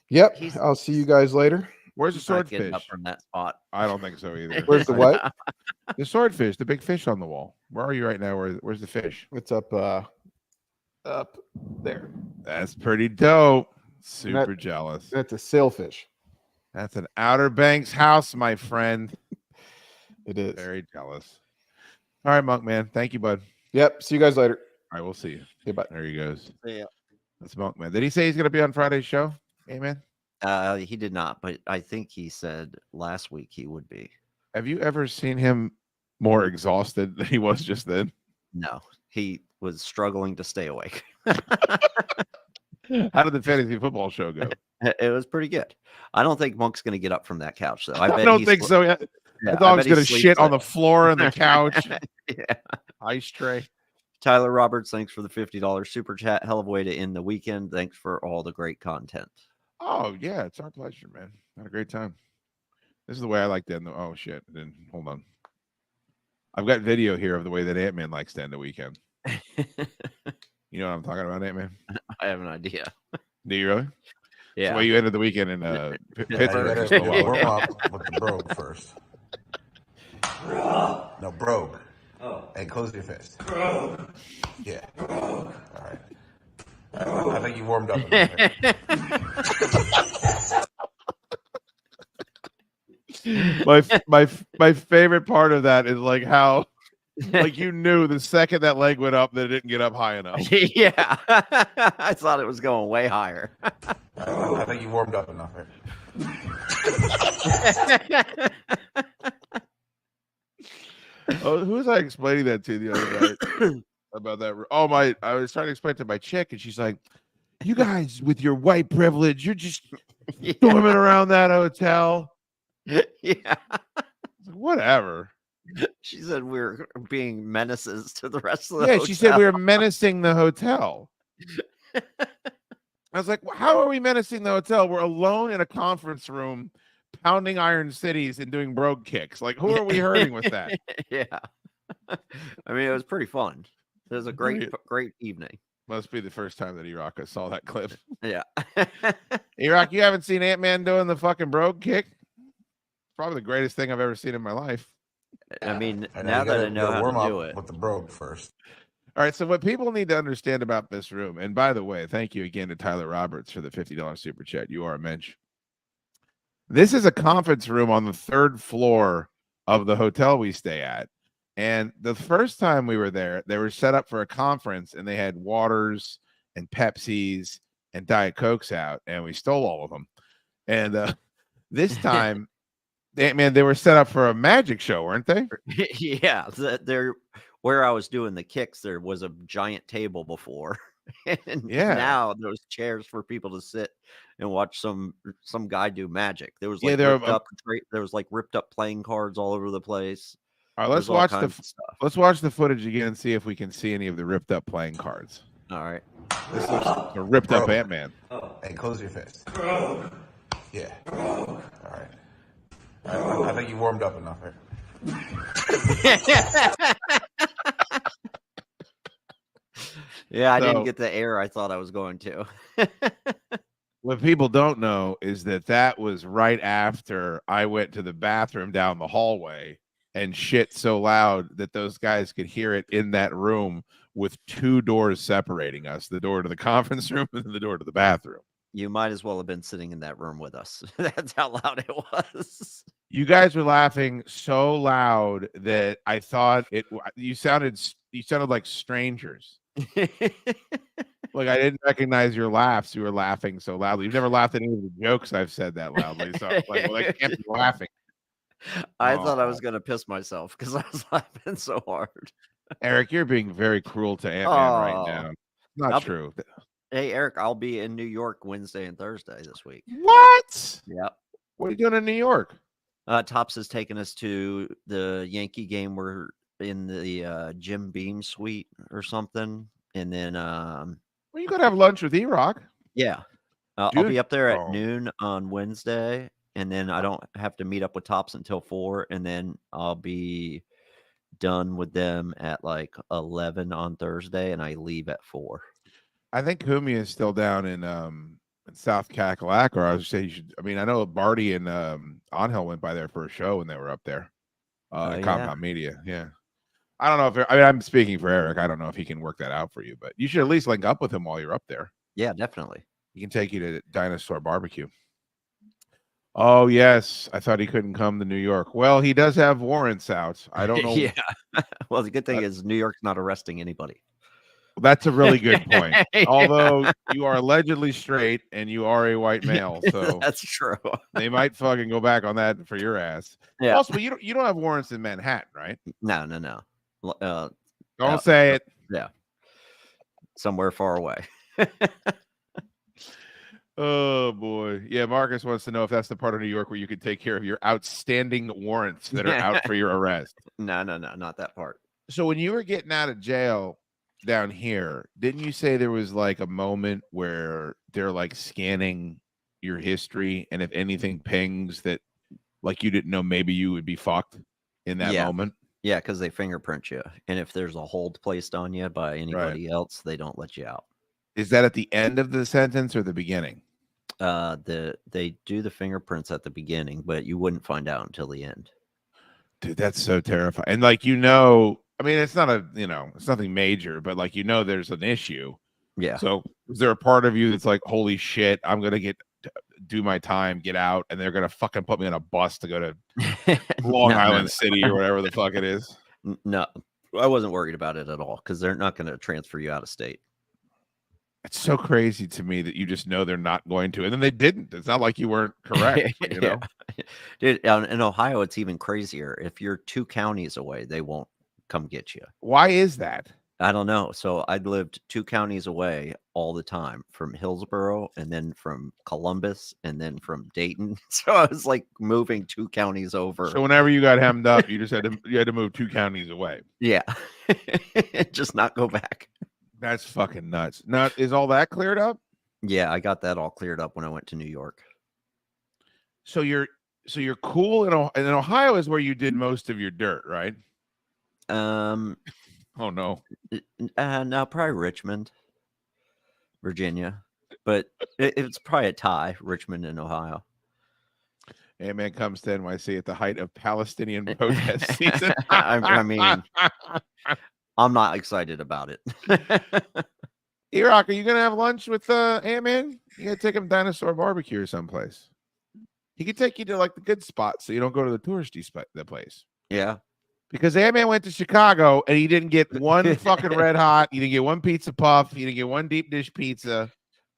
Yep. I'll see you guys later. Where's the He's not getting swordfish? up from that spot. I don't think so either. Where's the what? The swordfish, the big fish on the wall. Where are you right now? Where's the fish? It's up there. That's pretty dope. Super jealous. That's a sailfish. That's an Outer Banks house, my friend. It is. Very jealous. All right, Monk man. Thank you, bud. Yep. See you guys later. All right, we'll see you. Okay, bye. There he goes. Yeah. That's Monk man. Did he say he's gonna be on Friday's show? Amen. He did not, but I think he said last week he would be. Have you ever seen him more exhausted than he was just then? No, he was struggling to stay awake. How did the fantasy football show go? It was pretty good. I don't think Monk's going to get up from that couch, though. I don't think so yet. Yeah, The dog's I bet he gonna sleeps shit on at- the floor and the couch, Yeah. ice tray. Tyler Roberts, thanks for the $50 super chat. Hell of a way to end the weekend. Thanks for all the great content. Oh yeah, it's our pleasure, man. Had a great time. This is the way I like to end the. Oh shit! Then hold on. I've got video here of the way that Ant-Man likes to end the weekend. You know what I'm talking about, Ant-Man? I have an idea. Do you really? Yeah. The way you ended the weekend in Pittsburgh. You better warm up with the brogue first. No, brogue. Oh. And close your fist. Brogue. Yeah. Brogue. All right. I think you warmed up. my favorite part of that is like how like you knew the second that leg went up that it didn't get up high enough. Yeah. I thought it was going way higher. I think you warmed up enough. Oh, who was I explaining that to the other night about that? Oh I was trying to explain it to my chick, and she's like, "You guys with your white privilege, you're just storming around that hotel." Yeah. I was like, whatever. She said we were being menaces to the rest of the Yeah, hotel. she said we were menacing the hotel. I was like, well, how are we menacing the hotel? We're alone in a conference room, pounding Iron Cities and doing brogue kicks. Like, who are we hurting with that? Yeah. I mean, it was pretty fun. It was a great evening. Must be the first time that E-Rock saw that clip. Yeah. E-Rock, you haven't seen Ant-Man doing the fucking brogue kick? Probably the greatest thing I've ever seen in my life. I mean, I now that I know how warm to up do it. with the brogue first. All right, so what people need to understand about this room, and by the way, thank you again to Tyler Roberts for the $50 super chat. You are a mensch. This is a conference room on the 3rd floor of the hotel we stay at. And the first time we were there, they were set up for a conference, and they had waters and Pepsis and Diet Cokes out, and we stole all of them. And this time, they were set up for a magic show, weren't they? Yeah. There, where I was doing the kicks, there was a giant table before. And Yeah. now there's chairs for people to sit and watch some guy do magic. There was Yeah, like there ripped up there was like ripped up playing cards all over the place. All right, There's all kinds of stuff. let's watch the footage again and see if we can see any of the ripped up playing cards. All right. This looks like a ripped up Ant-Man. Hey, close your fist. Yeah. All right. I think you warmed up enough here. Yeah, I So- didn't get the air I thought I was going to. What people don't know is that was right after I went to the bathroom down the hallway and shit so loud that those guys could hear it in that room with 2 doors separating us, the door to the conference room and the door to the bathroom. You might as well have been sitting in that room with us. That's how loud it was. You guys were laughing so loud that I thought you sounded like strangers. Like I didn't recognize your laughs. You were laughing so loudly. You've never laughed at any of the jokes I've said that loudly. So like, well, I can't be laughing. I thought I was going to piss myself because I was laughing so hard. Eric, you're being very cruel to Ant-Man right now. Not I'll be- true. Hey, Eric, I'll be in New York Wednesday and Thursday this week. What? Yep. What are you doing in New York? Tops has taken us to the Yankee game. We're in the Jim Beam suite or something. And then, Well, you gotta have lunch with E-Rock. yeah, I'll Dude. be up there at Oh. noon on Wednesday. And then I don't have to meet up with Tops until 4. And then I'll be done with them at like 11 on Thursday. And I leave at 4. I think Kumi is still down in South Cackalack, or I would say you should. I mean, I know Barty and Angel went by there for a show when they were up there. At yeah. Compound Media, yeah. I don't know if I'm speaking for Eric. I don't know if he can work that out for you, but you should at least link up with him while you're up there. Yeah, definitely. He can take you to Dinosaur Barbecue. Oh yes, I thought he couldn't come to New York. Well, he does have warrants out. I don't know. Yeah. Well, the good thing is New York's not arresting anybody. That's a really good point. Although you are allegedly straight and you are a white male, so That's true. they might fucking go back on that for your ass. Yeah. Also, but you don't have warrants in Manhattan, right? No. Don't Yeah. say it. Somewhere far away. Oh boy. Yeah, Marcus wants to know if that's the part of New York where you could take care of your outstanding warrants that are out for your arrest. No, not that part. So when you were getting out of jail down here, didn't you say there was like a moment where they're like scanning your history, and if anything pings that like you didn't know, maybe you would be fucked in that Yeah. moment? Yeah, because they fingerprint you, and if there's a hold placed on you by anybody else, they don't let you out. Is that at the end of the sentence or the beginning? They do the fingerprints at the beginning, but you wouldn't find out until the end. Dude, that's so terrifying. And like, I mean, it's not it's nothing major, but like, there's an issue. Yeah. So is there a part of you that's like, holy shit, I'm going to do my time, get out, and they're going to fucking put me on a bus to go to Long Island City or whatever the fuck it is? No, I wasn't worried about it at all because they're not going to transfer you out of state. It's so crazy to me that you just know they're not going to, and then they didn't. It's not like you weren't correct, you know? Dude, in Ohio, it's even crazier. If you're 2 counties away, they won't come get you. Why is that? I don't know. So I lived 2 counties away all the time, from Hillsborough and then from Columbus and then from Dayton. So I was like moving 2 counties over. So whenever you got hemmed up, you had to move 2 counties away. Yeah. Just not go back. That's fucking nuts. Now, is all that cleared up? Yeah, I got that all cleared up when I went to New York. So you're cool in Ohio is where you did most of your dirt, right? Oh no. No, probably Richmond, Virginia, but it's probably a tie, Richmond and Ohio. Ant-Man comes to NYC at the height of Palestinian protest season. I mean, I'm not excited about it. E-Rock, are you gonna have lunch with Ant-Man? You gotta take him to Dinosaur Barbecue or someplace. He could take you to like the good spots so you don't go to the touristy spot, the place. Yeah. Because Ant-Man went to Chicago and he didn't get one fucking Red Hot. He didn't get one pizza puff. He didn't get one deep dish pizza.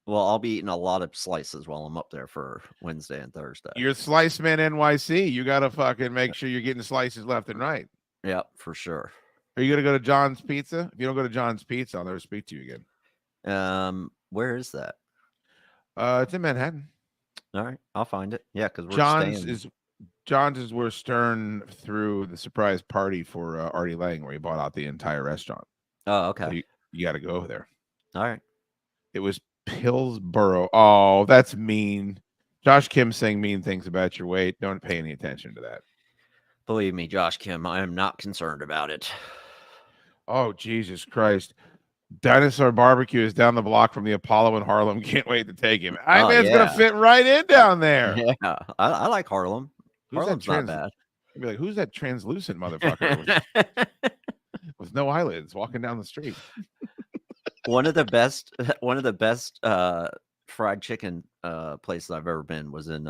Well, I'll be eating a lot of slices while I'm up there for Wednesday and Thursday. You're Slice Man NYC. You got to fucking make sure you're getting slices left and right. Yeah, for sure. Are you going to go to John's Pizza? If you don't go to John's Pizza, I'll never speak to you again. Where is that? It's in Manhattan. All right, I'll find it. Yeah, because we're John's staying. is where Stern threw the surprise party for Artie Lang, where he bought out the entire restaurant. Oh, So okay. you got to go over there. All right. It was Pillsboro. Oh, that's mean. Josh Kim saying mean things about your weight. Don't pay any attention to that. Believe me, Josh Kim, I am not concerned about it. Oh, Jesus Christ. Dinosaur Barbecue is down the block from the Apollo in Harlem. Can't wait to take him. Man's going to fit right in down there. Yeah, I like Harlem. Who's Harlem's not bad. I'd be like, who's that translucent motherfucker with no eyelids walking down the street? One of the best fried chicken places I've ever been was in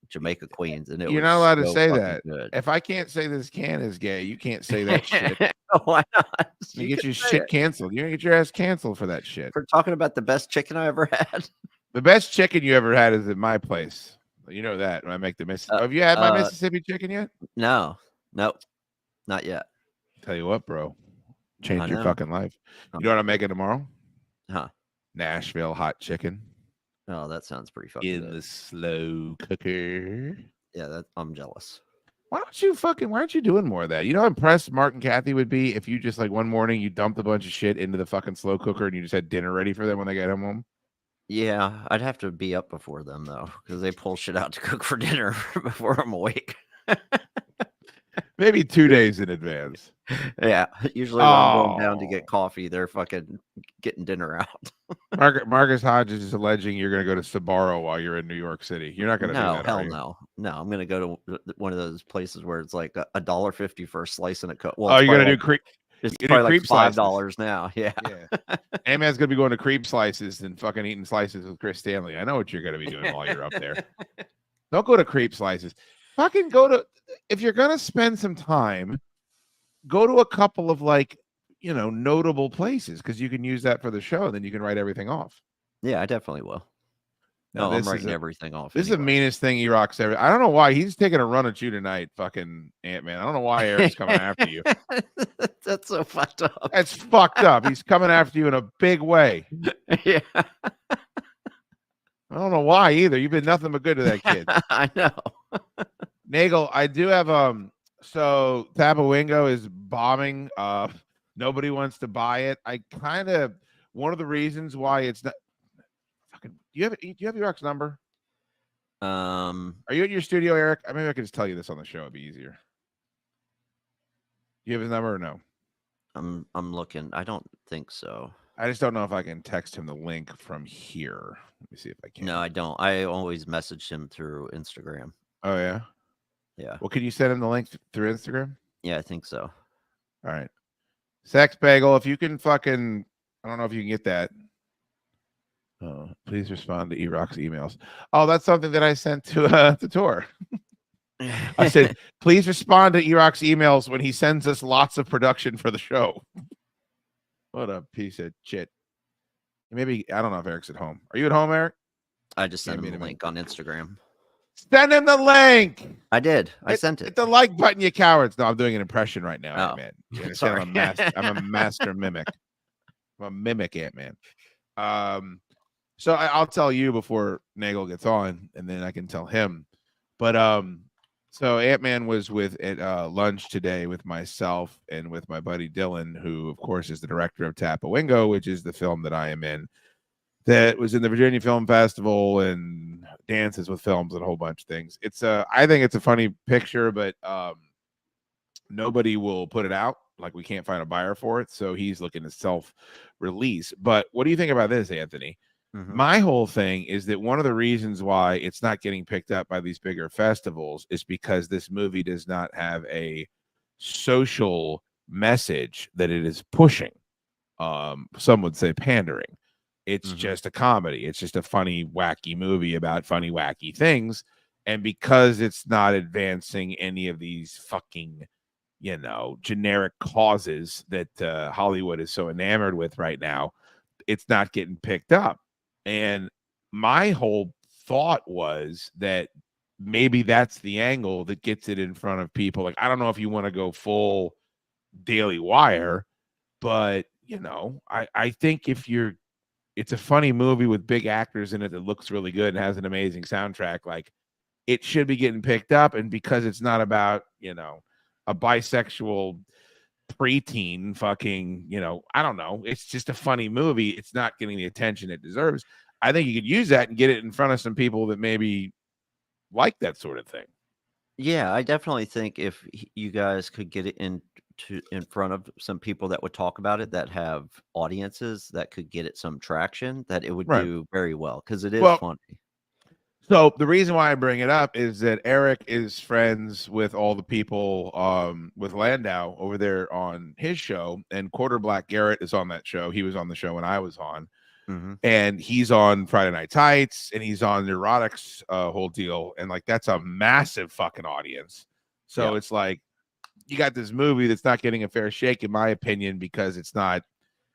Jamaica, Queens, and you're not allowed to say that. Good. If I can't say this can is gay, you can't say that shit. Why not? You get your shit canceled. You're gonna get your ass canceled for that shit. For talking about the best chicken I ever had. The best chicken you ever had is at my place. You know that when I make the Mississippi. Have you had my Mississippi chicken yet? No, nope, not yet. Tell you what, bro, change your fucking life. You know what I'm making tomorrow? Huh? Nashville hot chicken. Oh, that sounds pretty fucking good. The slow cooker. Yeah, I'm jealous. Why aren't you doing more of that? You know how impressed Mark and Kathy would be if you just like one morning you dumped a bunch of shit into the fucking slow cooker and you just had dinner ready for them when they get home? Yeah, I'd have to be up before them though, because they pull shit out to cook for dinner before I'm awake. Maybe 2 days in advance. Yeah, usually when I'm going down to get coffee, they're fucking getting dinner out. Marcus Hodges is alleging you're going to go to Sbarro while you're in New York City. You're not going to do that, hell no. No, I'm going to go to one of those places where it's like $1.50 for a slice and a coke. Well, you're going to do creep. It's probably like $5 now. Yeah. A-Man's going to be going to creep slices and fucking eating slices with Chris Stanley. I know what you're going to be doing while you're up there. Don't go to creep slices. Fucking go to, if you're going to spend some time, go to a couple of like, notable places because you can use that for the show. And then you can write everything off. Yeah, I definitely will. No, I'm writing everything off. This is the meanest thing E-Rock's ever. I don't know why he's taking a run at you tonight, fucking Ant-Man. I don't know why Eric's coming after you. That's so fucked up. That's fucked up. He's coming after you in a big way. Yeah. I don't know why either. You've been nothing but good to that kid. I know. Nagel, I do have so Tapawingo is bombing. Nobody wants to buy it. One of the reasons why it's not fucking. Do you have E-Rock's number? Are you at your studio, Eric? Maybe I could just tell you this on the show. It'd be easier. Do you have his number or no? I'm looking. I don't think so. I just don't know if I can text him the link from here. Let me see if I can. No, I don't. I always message him through Instagram. Oh yeah. Yeah. Well, can you send him the link through Instagram? Yeah, I think so. All right. Sex Bagel, if you can fucking, I don't know if you can get that. Please respond to E-Rock's emails. Oh, that's something that I sent to Tor. I said, please respond to E-Rock's emails when he sends us lots of production for the show. What a piece of shit. Maybe, I don't know if Eric's at home. Are you at home, Eric? I just sent him the link on Instagram. Send him the link. I did. I sent it. Hit the like button, you cowards. No, I'm doing an impression right now, Ant-Man. Sorry. I'm a master mimic. I'm a mimic Ant-Man. So I'll tell you before Nagel gets on, and then I can tell him. But so Ant-Man was at lunch today with myself and with my buddy Dylan, who, of course, is the director of Tapawingo, which is the film that I am in. That was in the Virginia Film Festival and Dances with Films and a whole bunch of things. I think it's a funny picture, but nobody will put it out. Like, we can't find a buyer for it, so he's looking to self-release. But what do you think about this, Anthony? Mm-hmm. My whole thing is that one of the reasons why it's not getting picked up by these bigger festivals is because this movie does not have a social message that it is pushing. Some would say pandering. It's just a comedy. It's just a funny, wacky movie about funny, wacky things. And because it's not advancing any of these fucking, generic causes that Hollywood is so enamored with right now, it's not getting picked up. And my whole thought was that maybe that's the angle that gets it in front of people. Like, I don't know if you want to go full Daily Wire, but, I think if you're it's a funny movie with big actors in it that looks really good and has an amazing soundtrack. Like, it should be getting picked up, and because it's not about, you know, a bisexual preteen fucking, you know, I don't know, it's just a funny movie. It's not getting the attention it deserves. I think you could use that and get it in front of some people that maybe like that sort of thing. Yeah, I definitely think if you guys could get it in front of some people that would talk about it, that have audiences that could get it some traction, that it would Right. do very well because it is Well, funny. So the reason why I bring it up is that Eric is friends with all the people with Landau over there on his show, and Quarter Black Garrett is on that show. He was on the show when I was on, and he's on Friday Night Tights, and he's on Neurotics whole deal, and like that's a massive fucking audience. So it's like you got this movie that's not getting a fair shake, in my opinion, because it's not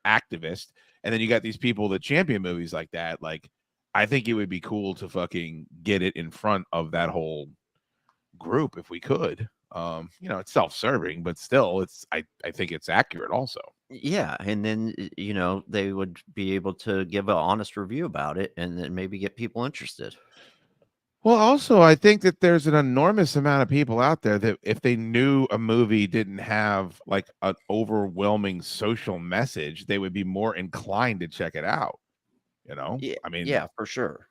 activist, and then you got these people that champion movies like that, like. I think it would be cool to fucking get it in front of that whole group if we could. You know, it's self-serving, but still, I think it's accurate also. Yeah, and then you know they would be able to give an honest review about it, and then maybe get people interested. Well, also, I think that there's an enormous amount of people out there that if they knew a movie didn't have like an overwhelming social message, they would be more inclined to check it out. You know, Yeah, I mean, yeah, for sure.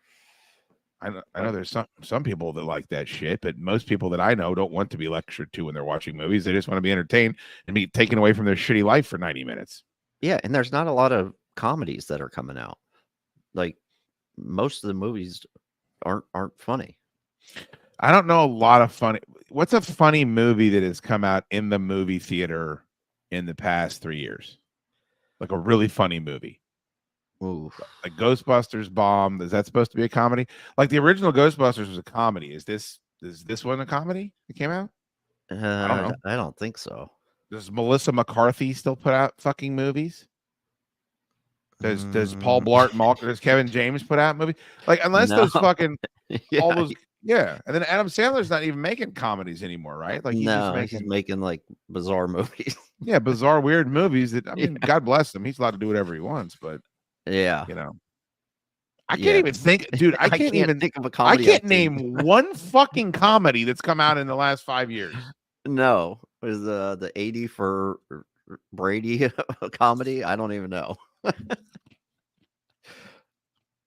I know there's some people that like that shit, but most people that I know don't want to be lectured to when they're watching movies. They just want to be entertained and be taken away from their shitty life for 90 minutes. Yeah, and there's not a lot of comedies that are coming out. Like most of the movies aren't funny. I don't know a lot of funny. What's a funny movie that has come out in the movie theater in the past 3 years? Like a really funny movie. Ooh. Like Ghostbusters bomb. Is that supposed to be a comedy? Like the original Ghostbusters was a comedy. Is this one a comedy that came out? I don't know. I don't think so. Does Melissa McCarthy still put out fucking movies? Does Paul Blart Malk, does Kevin James put out movies? Like unless those fucking all those and then Adam Sandler's not even making comedies anymore, right? Like he's making like bizarre movies. Yeah, bizarre, weird movies that I mean, God bless him. He's allowed to do whatever he wants, but yeah, you know. I can't even think, dude. I can't even think of a comedy. I can't name one fucking comedy that's come out in the last 5 years. No, is the 80 for Brady a comedy? I don't even know.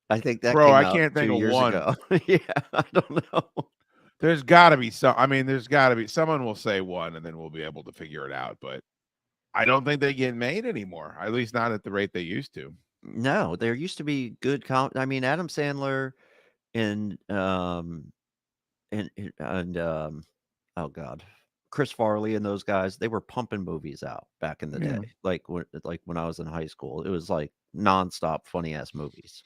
I think that Bro, came I out can't think 2 of years one. ago. Yeah, I don't know. There's got to be some. I mean, there's got to be someone will say one, and then we'll be able to figure it out. But I don't think they get made anymore. At least not at the rate they used to. No, there used to be good I mean, Adam Sandler and oh god, Chris Farley and those guys, they were pumping movies out back in the day. Like when I was in high school, it was like nonstop funny ass movies.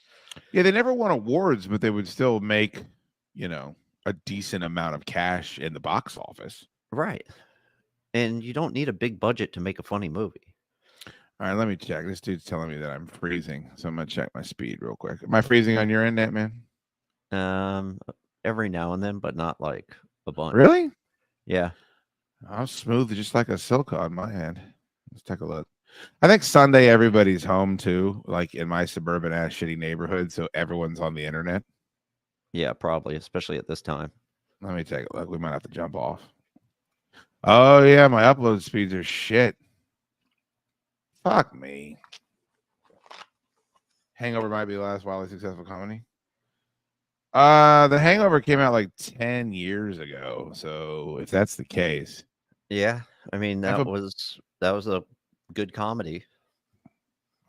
Yeah, they never won awards, but they would still make, you know, a decent amount of cash in the box office. Right. And you don't need a big budget to make a funny movie. All right, let me check. This dude's telling me that I'm freezing, so I'm gonna check my speed real quick. Am I freezing on your end, man? Every now and then, but not like a bunch. Really? Yeah. I'm smooth, just like a silk on my end. Let's take a look. I think Sunday everybody's home too, like in my suburban ass shitty neighborhood, so everyone's on the internet. Yeah, probably, especially at this time. Let me take a look. We might have to jump off. Oh yeah, my upload speeds are shit. Fuck me. Hangover might be the last wildly successful comedy. The Hangover came out like 10 years ago. So if that's the case. Yeah. I mean, that was a good comedy.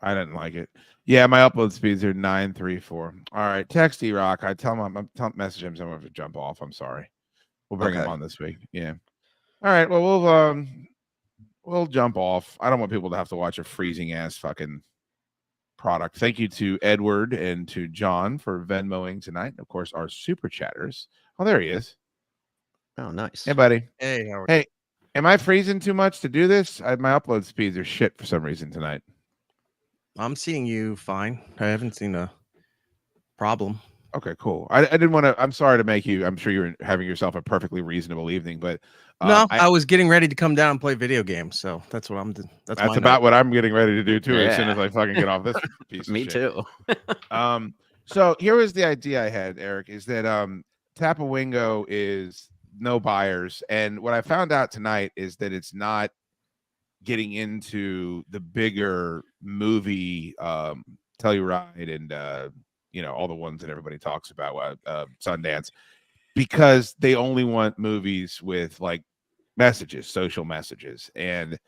I didn't like it. Yeah, my upload speeds are 934. All right. Text E-Rock. I tell him message him someone to jump off. I'm sorry. We'll bring him on this week. Yeah. All right. Well, we'll jump off. I don't want people to have to watch a freezing ass fucking product. Thank you to Edward and to John for Venmoing tonight. Of course, our super chatters. Oh, there he is. Oh, nice. Hey, buddy. Hey, how are Hey, am I freezing too much to do this? My upload speeds are shit for some reason tonight. I'm seeing you fine. I haven't seen a problem. Okay, cool. I didn't want to. I'm sorry to make you. I'm sure you're having yourself a perfectly reasonable evening, but No, I was getting ready to come down and play video games, so that's what I'm. That's that's my about night. what I'm getting ready to do too. As soon Yeah. as I fucking get off this piece. Me of shit. too. So here was the idea I had, Eric, is that Tapawingo is no buyers, and what I found out tonight is that it's not getting into the bigger movie Telluride and all the ones that everybody talks about, Sundance, because they only want movies with like messages, social messages, and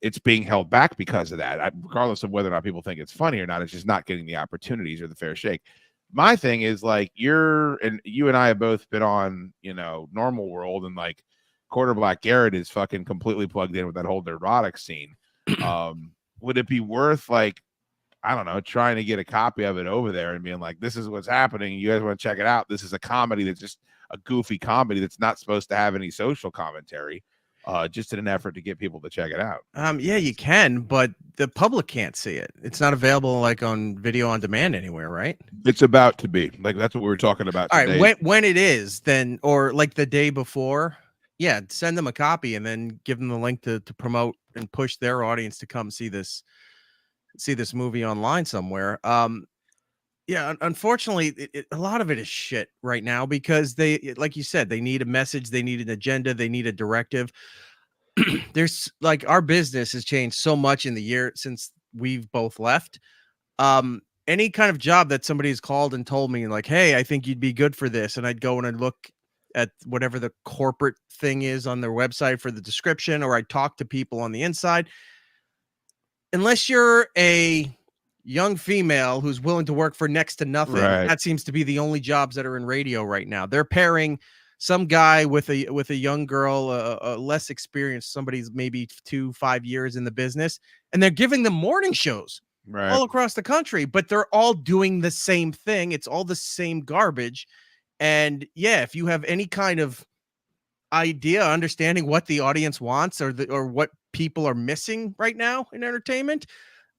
it's being held back because of that. Regardless of whether or not people think it's funny or not, it's just not getting the opportunities or the fair shake. My thing is like you and I have both been on Normal World, and like Quarter Black Garrett is fucking completely plugged in with that whole neurotic scene. Would it be worth like, I don't know, trying to get a copy of it over there and being like, this is what's happening, you guys want to check it out? This is a comedy that's just a goofy comedy that's not supposed to have any social commentary, just in an effort to get people to check it out. Yeah, you can, but the public can't see it. It's not available like on video on demand anywhere, right? It's about to be. Like, that's what we were talking about All today. right, when it is, then, or like the day before, yeah, send them a copy and then give them the link to promote and push their audience to come see this movie online somewhere. Yeah, unfortunately, a lot of it is shit right now because they, like you said, they need a message, they need an agenda, they need a directive. There's like, our business has changed so much in the year since we've both left. Any kind of job that somebody's called and told me like, hey, I think you'd be good for this, and I'd go and I'd look at whatever the corporate thing is on their website for the description, or I'd talk to people on the inside. Unless you're a young female who's willing to work for next to nothing, Right. that seems to be the only jobs that are in radio right now. They're pairing some guy with a young girl, less experienced, somebody's maybe 2-5 years in the business, and they're giving them morning shows Right. all across the country, but they're all doing the same thing. It's all the same garbage. And yeah, if you have any kind of idea, understanding what the audience wants or what people are missing right now in entertainment,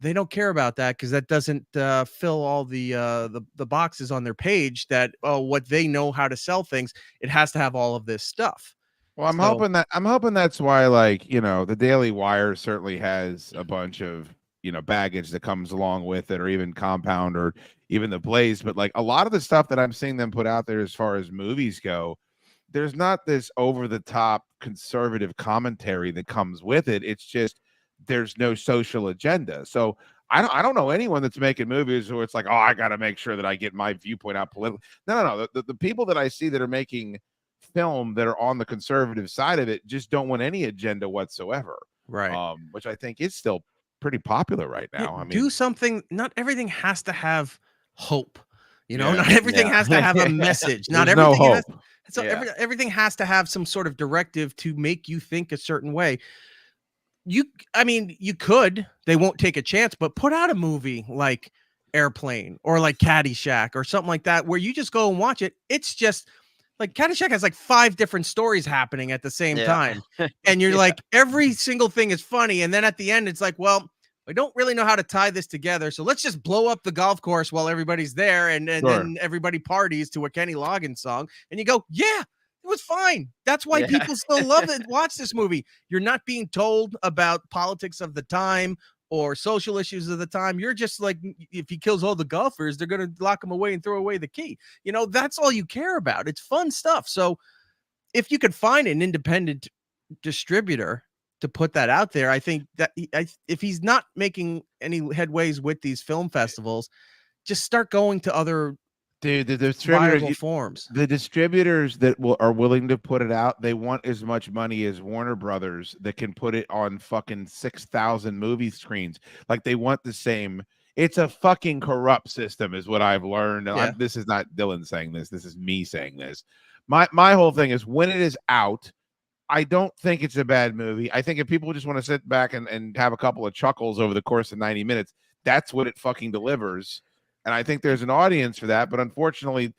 they don't care about that because that doesn't fill all the boxes on their page that, what they know how to sell things. It has to have all of this stuff. Well, I'm So- hoping that's why, like, the Daily Wire certainly has a bunch of baggage that comes along with it, or even Compound, or even the Blaze. But like a lot of the stuff that I'm seeing them put out there as far as movies go, there's not this over the top conservative commentary that comes with it. It's just there's no social agenda. So I don't know anyone that's making movies where it's like, oh, I got to make sure that I get my viewpoint out politically. No. The people that I see that are making film that are on the conservative side of it just don't want any agenda whatsoever. right. Which I think is still pretty popular right now. I mean, Do something. Not everything has to have hope. Yeah. Not everything Yeah. has to have a message. Not there's no everything hope. has. So Yeah. everything has to have some sort of directive to make you think a certain way. You could. They won't take a chance, but put out a movie like Airplane or like Caddyshack or something like that, where you just go and watch it. It's just like Caddyshack has like 5 different stories happening at the same Yeah. time, and you're Yeah. like, every single thing is funny, and then at the end, it's like, well, I don't really know how to tie this together, so let's just blow up the golf course while everybody's there, and Sure. then everybody parties to a Kenny Loggins song, and you go, yeah, it was fine. That's why Yeah. people still love it. Watch this movie. You're not being told about politics of the time or social issues of the time. You're just like, if he kills all the golfers, they're going to lock him away and throw away the key. That's all you care about. It's fun stuff. So if you could find an independent distributor to put that out there, I think that if he's not making any headways with these film festivals, just start going to other dude, the viable distributors, forms. the distributors that are willing to put it out, they want as much money as Warner Brothers that can put it on fucking 6,000 movie screens. Like, they want the same. It's a fucking corrupt system, is what I've learned. And Yeah. this is not Dylan saying this. This is me saying this. My whole thing is, when it is out, I don't think it's a bad movie. I think if people just want to sit back and have a couple of chuckles over the course of 90 minutes, that's what it fucking delivers. And I think there's an audience for that. But unfortunately,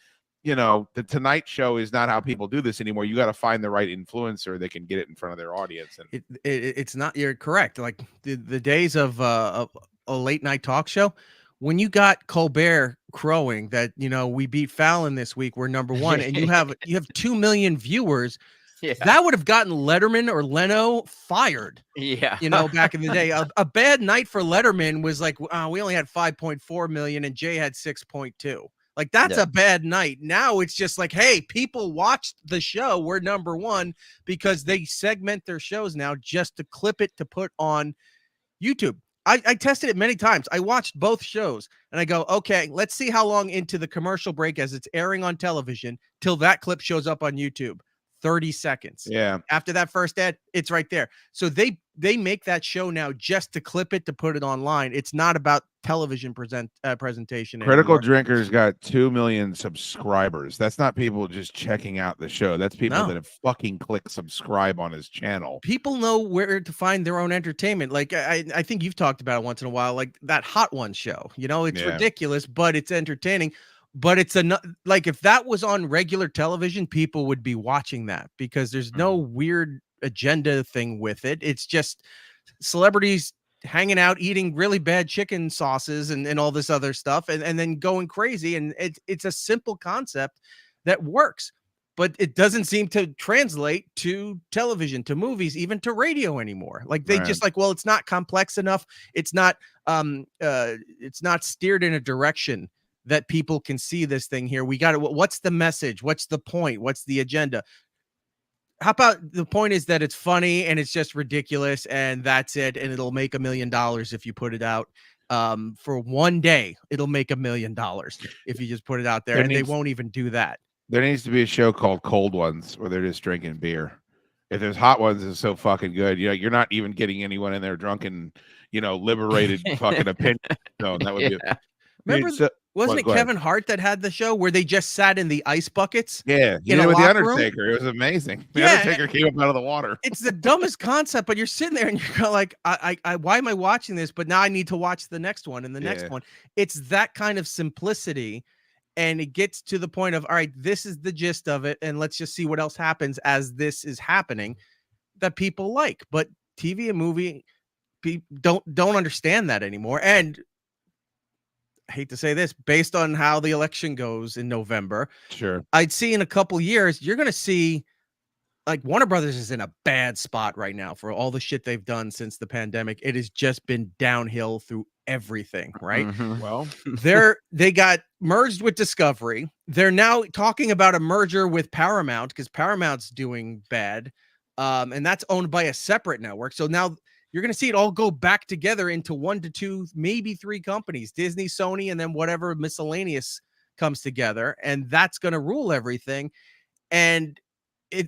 the Tonight Show is not how people do this anymore. You got to find the right influencer that can get it in front of their audience. And It's not. You're correct. Like the days of a late night talk show when you got Colbert crowing that, we beat Fallon this week, we're number one, and you have 2 million viewers, Yeah. that would have gotten Letterman or Leno fired. Yeah. Back in the day. A bad night for Letterman was like, we only had 5.4 million and Jay had 6.2. Like, that's Yeah. a bad night. Now it's just like, hey, people watched the show. We're number one, because they segment their shows now just to clip it to put on YouTube. I tested it many times. I watched both shows and I go, okay, let's see how long into the commercial break as it's airing on television till that clip shows up on YouTube. 30 seconds. Yeah. After that first ad, it's right there. So they make that show now just to clip it to put it online. It's not about television presentation. Critical anymore. Drinkers got 2 million subscribers. That's not people just checking out the show. That's people that have fucking clicked subscribe on his channel. People know where to find their own entertainment. Like I think you've talked about it once in a while, like that Hot Ones show. It's ridiculous, but it's entertaining. But it's like, if that was on regular television, people would be watching that, because there's no weird agenda thing with it. It's just celebrities hanging out, eating really bad chicken sauces and all this other stuff, and then going crazy. And it's a simple concept that works, but it doesn't seem to translate to television, to movies, even to radio anymore. Like, they just like, well, it's not complex enough. It's not steered in a direction that people can see this thing here. We got it. What's the message? What's the point? What's the agenda? How about the point is that it's funny and it's just ridiculous, and that's it. And it'll make $1 million if you put it out for one day. It'll make $1 million if you just put it out there, and they won't even do that. There needs to be a show called Cold Ones where they're just drinking beer. If there's Hot Ones, it's so fucking good. You're not even getting anyone in there drunken, liberated fucking opinion. No, that would be. Remember, wasn't it Kevin Hart that had the show where they just sat in the ice buckets? Yeah, you know, with the Undertaker. Room? It was amazing. The Undertaker came up out of the water. It's the dumbest concept, but you're sitting there and you're like, I why am I watching this? But now I need to watch the next one and the next one. It's that kind of simplicity, and it gets to the point of, all right, this is the gist of it, and let's just see what else happens as this is happening, that people like. But TV and movie don't understand that anymore. And I hate to say this, based on how the election goes in November, sure, I'd see in a couple years, you're going to see, like, Warner Brothers is in a bad spot right now for all the shit they've done since the pandemic. It has just been downhill through everything, right? Mm-hmm. Well, they got merged with Discovery. They're now talking about a merger with Paramount, because Paramount's doing bad. And that's owned by a separate network. So now you're going to see it all go back together into 1 to 2, maybe 3 companies, Disney, Sony, and then whatever miscellaneous comes together. And that's going to rule everything. And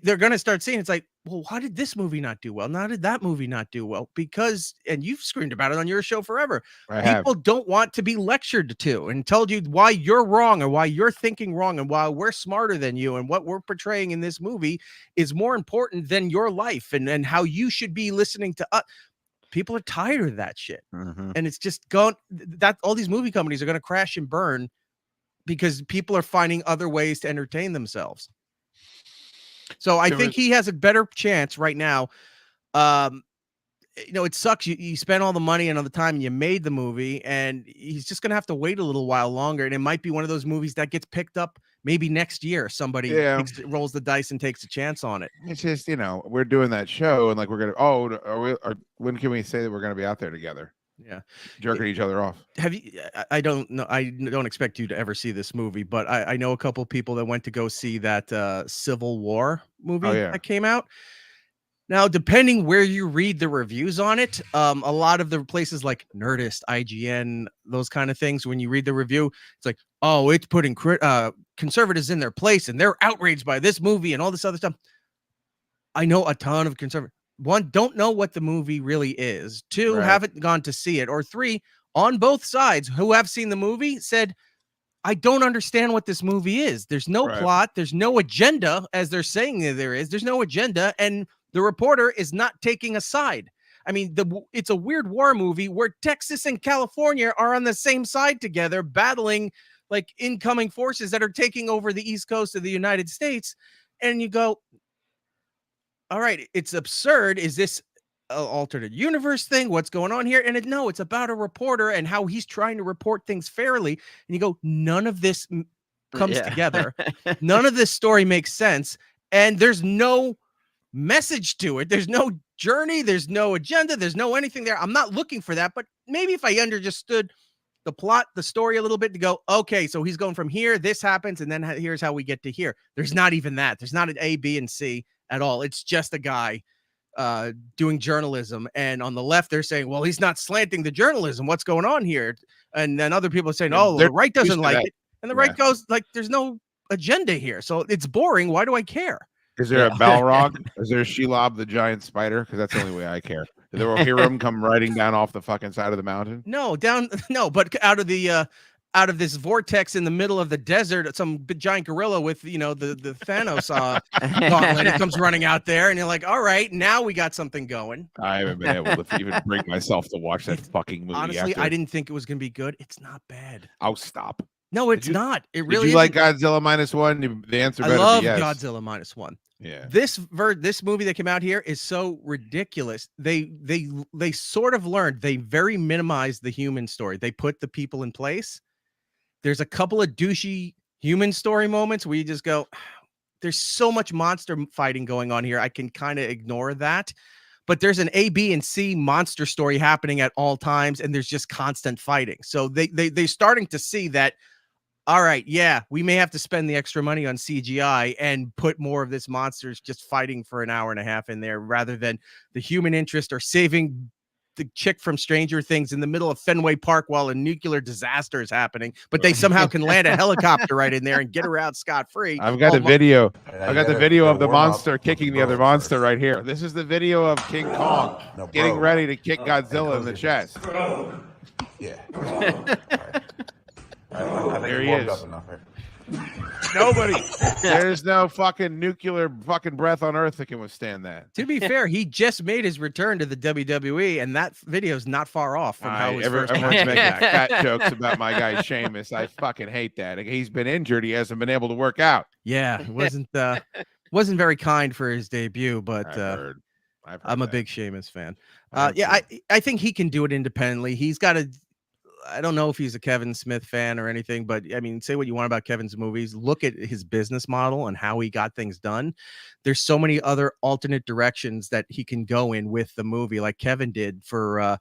they're going to start seeing, it's like, well, why did this movie not do well? How did that movie not do well? Because, and you've screamed about it on your show forever, people don't want to be lectured to and told you why you're wrong or why you're thinking wrong and why we're smarter than you, and what we're portraying in this movie is more important than your life and how you should be listening to us. People are tired of that shit. Mm-hmm. And it's just gone, that all these movie companies are going to crash and burn because people are finding other ways to entertain themselves. So I think he has a better chance right now. It sucks. You spent all the money and all the time and you made the movie, and he's just going to have to wait a little while longer. And it might be one of those movies that gets picked up maybe next year. Somebody rolls the dice and takes a chance on it. It's just, we're doing that show, and like, we're going to, when can we say that we're going to be out there together? Yeah. Jerking each other off. Have you, I don't know. I don't expect you to ever see this movie, but I know a couple people that went to go see that Civil War movie that came out. Now, depending where you read the reviews on it, a lot of the places like Nerdist, IGN, those kind of things, when you read the review, it's like, oh, it's putting conservatives in their place and they're outraged by this movie and all this other stuff. I know a ton of conservatives. 1, don't know what the movie really is. 2, haven't gone to see it. Or 3, on both sides, who have seen the movie said, I don't understand what this movie is. There's no plot. There's no agenda, as they're saying there is. There's no agenda. And the reporter is not taking a side. I mean, it's a weird war movie where Texas and California are on the same side together, battling like incoming forces that are taking over the East Coast of the United States. And you go, all right, it's absurd. Is this alternate universe thing. What's going on here? And no, it's about a reporter and how he's trying to report things fairly. And you go, none of this comes together. None of this story makes sense. And there's no message to it. There's no journey. There's no agenda. There's no anything there. I'm not looking for that. But maybe if I understood the plot, the story a little bit to go, okay, so he's going from here, this happens, and then here's how we get to here. There's not even that. There's not an A, B, and C at all. It's just a guy doing journalism. And on the left, they're saying, well, he's not slanting the journalism. What's going on here? And then other people are saying, oh, the right doesn't like it. And the right goes like, there's no agenda here. So it's boring. Why do I care? Is there a Balrog? Is there a Shelob the giant spider? Because that's the only way I care. Did the Rohirrim come riding down off the fucking side of the mountain? No, but out of this vortex in the middle of the desert, some giant gorilla with the Thanos gauntlet, it comes running out there, and you're like, all right, now we got something going. I haven't been able to even bring myself to watch that fucking movie. Honestly, I didn't think it was gonna be good. It's not bad. I'll stop. No, it's not. It really. Did you like Godzilla -1? The answer. I love Godzilla -1. Yeah. This movie that came out here is so ridiculous. They sort of learned. They very minimized the human story. They put the people in place. There's a couple of douchey human story moments where you just go, there's so much monster fighting going on here. I can kind of ignore that. But there's an A, B, and C monster story happening at all times, and there's just constant fighting. So they're starting to see that, all right, yeah, we may have to spend the extra money on CGI and put more of this monsters just fighting for an hour and a half in there rather than the human interest or saving the chick from Stranger Things in the middle of Fenway Park while a nuclear disaster is happening, but they somehow can land a helicopter right in there and get her out scot-free. I've got a video. I've got the video of the monster kicking the other monster right here. This is the video of King Kong getting ready to kick Godzilla in the chest. Yeah. There he is. Nobody. There's no fucking nuclear fucking breath on Earth that can withstand that. To be fair, he just made his return to the WWE, and that video is not far off from how his first everyone's making fat jokes about my guy Sheamus. I fucking hate that. He's been injured. He hasn't been able to work out. Yeah, it wasn't very kind for his debut, but I'm a big Sheamus fan. I think he can do it independently. He's got a. I don't know if he's a Kevin Smith fan or anything, but I mean, say what you want about Kevin's movies. Look at his business model and how he got things done. There's so many other alternate directions that he can go in with the movie, like Kevin did for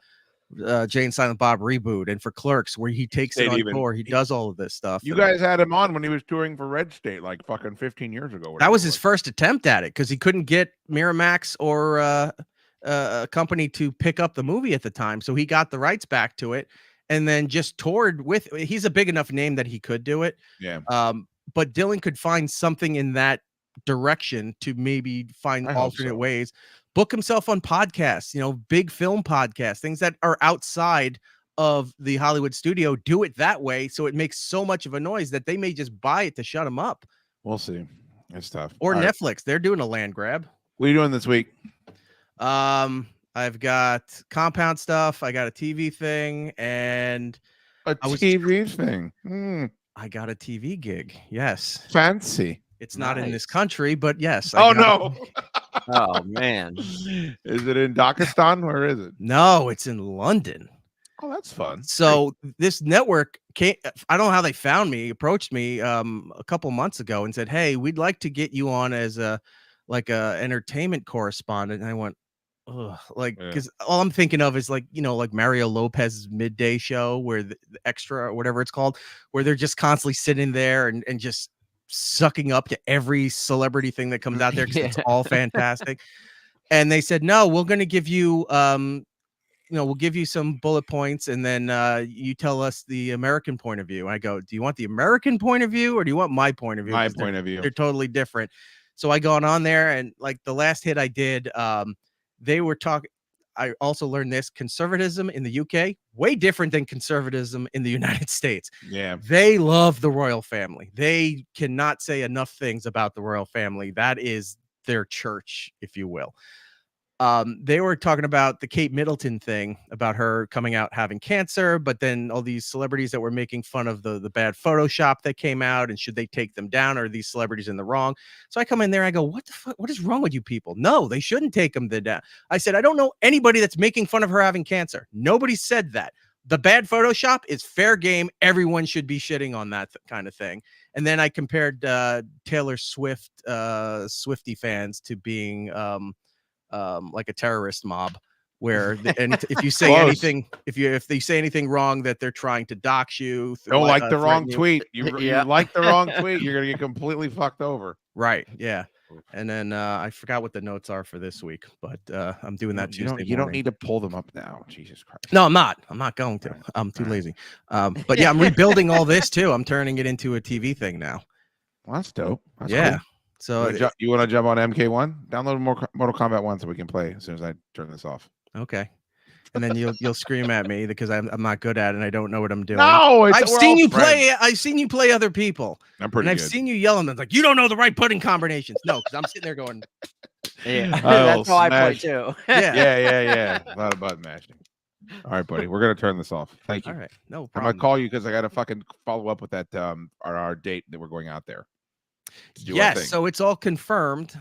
Jay and Silent Bob reboot and for Clerks, where he takes it on tour. He does all of this stuff. You guys had him on when he was touring for Red State, like fucking 15 years ago. That was his first attempt at it because he couldn't get Miramax or a company to pick up the movie at the time. So he got the rights back to it. And then just toured with. He's a big enough name that he could do it. Yeah. But Dylan could find something in that direction to maybe find alternate ways. Book himself on podcasts, big film podcasts, things that are outside of the Hollywood studio. Do it that way, so it makes so much of a noise that they may just buy it to shut him up. We'll see. It's tough. Or all Netflix, right. They're doing a land grab. What are you doing this week? I've got compound stuff. I got a TV thing and TV thing. I got a TV gig. Yes. Fancy. It's not in this country, but yes. Oh, no. Oh, man. Is it in Dakistan? Where is it? No, it's in London. Oh, that's fun. So this network came. I don't know how they found me, approached me a couple months ago and said, hey, we'd like to get you on as a entertainment correspondent. And I went, because all I'm thinking of is like Mario Lopez's midday show where the extra or whatever it's called, where they're just constantly sitting there and just sucking up to every celebrity thing that comes out there because it's all fantastic. And they said, no, we're going to give you, we'll give you some bullet points and then you tell us the American point of view. I go, do you want the American point of view or do you want my point of view? My point of view. They're totally different. So I gone on there and like the last hit I did, they were talking. I also learned this conservatism in the UK, way different than conservatism in the United States. Yeah. They love the royal family. They cannot say enough things about the royal family. That is their church, if you will. They were talking about the Kate Middleton thing about her coming out having cancer, but then all these celebrities that were making fun of the bad Photoshop that came out, and should they take them down, or are these celebrities in the wrong? So I come in there, I go, what the fuck? What is wrong with you people? No, they shouldn't take them down. I said, I don't know anybody that's making fun of her having cancer. Nobody said that. The bad Photoshop is fair game. Everyone should be shitting on that kind of thing. And then I compared Taylor Swift, Swiftie fans to being like a terrorist mob, where and if you say Close. anything, if they say anything wrong, that they're trying to dox you. Don't like the wrong threaten you. tweet. You Yeah. like the wrong tweet, you're gonna get completely fucked over. Right? Yeah. And then I forgot what the notes are for this week, but I'm doing that Tuesday. You don't morning. need to pull them up now. Jesus Christ. No, I'm not. I'm not going to. I'm too lazy. But yeah, I'm rebuilding all this too. I'm turning it into a TV thing now. Well, that's dope. That's Yeah. cool. So You want to jump on MK1? Download more Mortal Kombat 1 so we can play as soon as I turn this off. okay. And then you'll scream at me because I'm not good at it and I don't know what I'm doing. No, I've seen you play. I've seen you play other people. I'm And pretty I've good. seen you yell at them like, you don't know the right pudding combinations. No, because I'm sitting there going, Yeah, Oh, that's how I play smash. too. yeah. yeah. A lot of button mashing. All right, buddy. We're gonna turn this off. Thank you. All right. No I'm problem. gonna call you because I gotta fucking follow up with that our date that we're going out there. to do our Yes. thing. So it's all confirmed.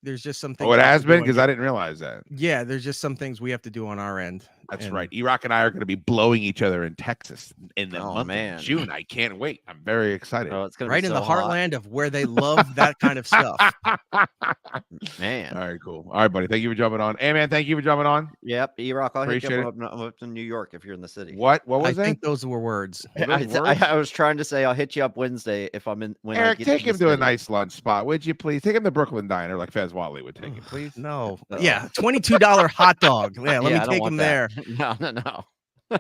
There's just some things. Oh, it we have has to do been on because your- I didn't realize that. Yeah, there's just some things we have to do on our end. That's And- right. E-Rock and I are going to be blowing each other in Texas in the Oh, month man. of June. I can't wait. I'm very excited. Oh, it's gonna Right be in so the hot. heartland of where they love that kind of stuff. Man. All right, cool. All right, buddy. Thank you for jumping on. Hey, man, thank you for jumping on. Yep. E-Rock, I'll hit Appreciate you it. up. I'm up in New York if you're in the city. What I was that? think those were words. Were those I, words? I was trying to say I'll hit you up Wednesday if I'm in. When I Eric, get take the him to a city. nice lunch spot, would you please? Take him to Brooklyn Diner like Fez Wally would take him, please. No. Uh-oh. Yeah, $22 hot dog. Yeah, let Yeah, I me don't take want him that. there. No.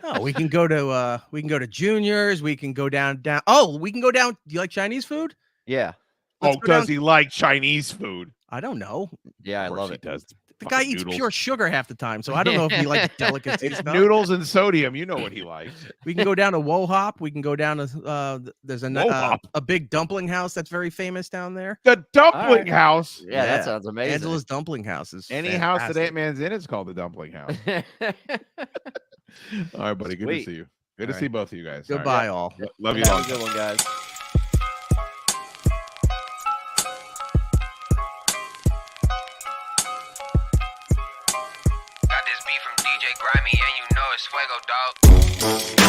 No, we can go to Junior's. We can go down. Oh, we can go down. Do you like Chinese food? Yeah. Let's Oh, go down- does he like Chinese food? I don't know. Yeah, I Of course love he it. does. The guy Fucking eats noodles. pure sugar half the time, so I don't know if he likes delicacy It's stuff. noodles and sodium. You know what he likes. We can go down to Wohop. We can go down to there's Wohop? a big dumpling house that's very famous down there. The dumpling right. house. Yeah, Yeah. that sounds amazing. Angela's Dumpling House is Any house that fantastic. Ant-Man's in is called the dumpling house. All right, buddy. Good to Sweet. see you. Good to All see right. both of you guys. All right. Goodbye, all. Love you Have long. a good one, guys. Got this beat from DJ Grimy, and you know it's Fuego, dog.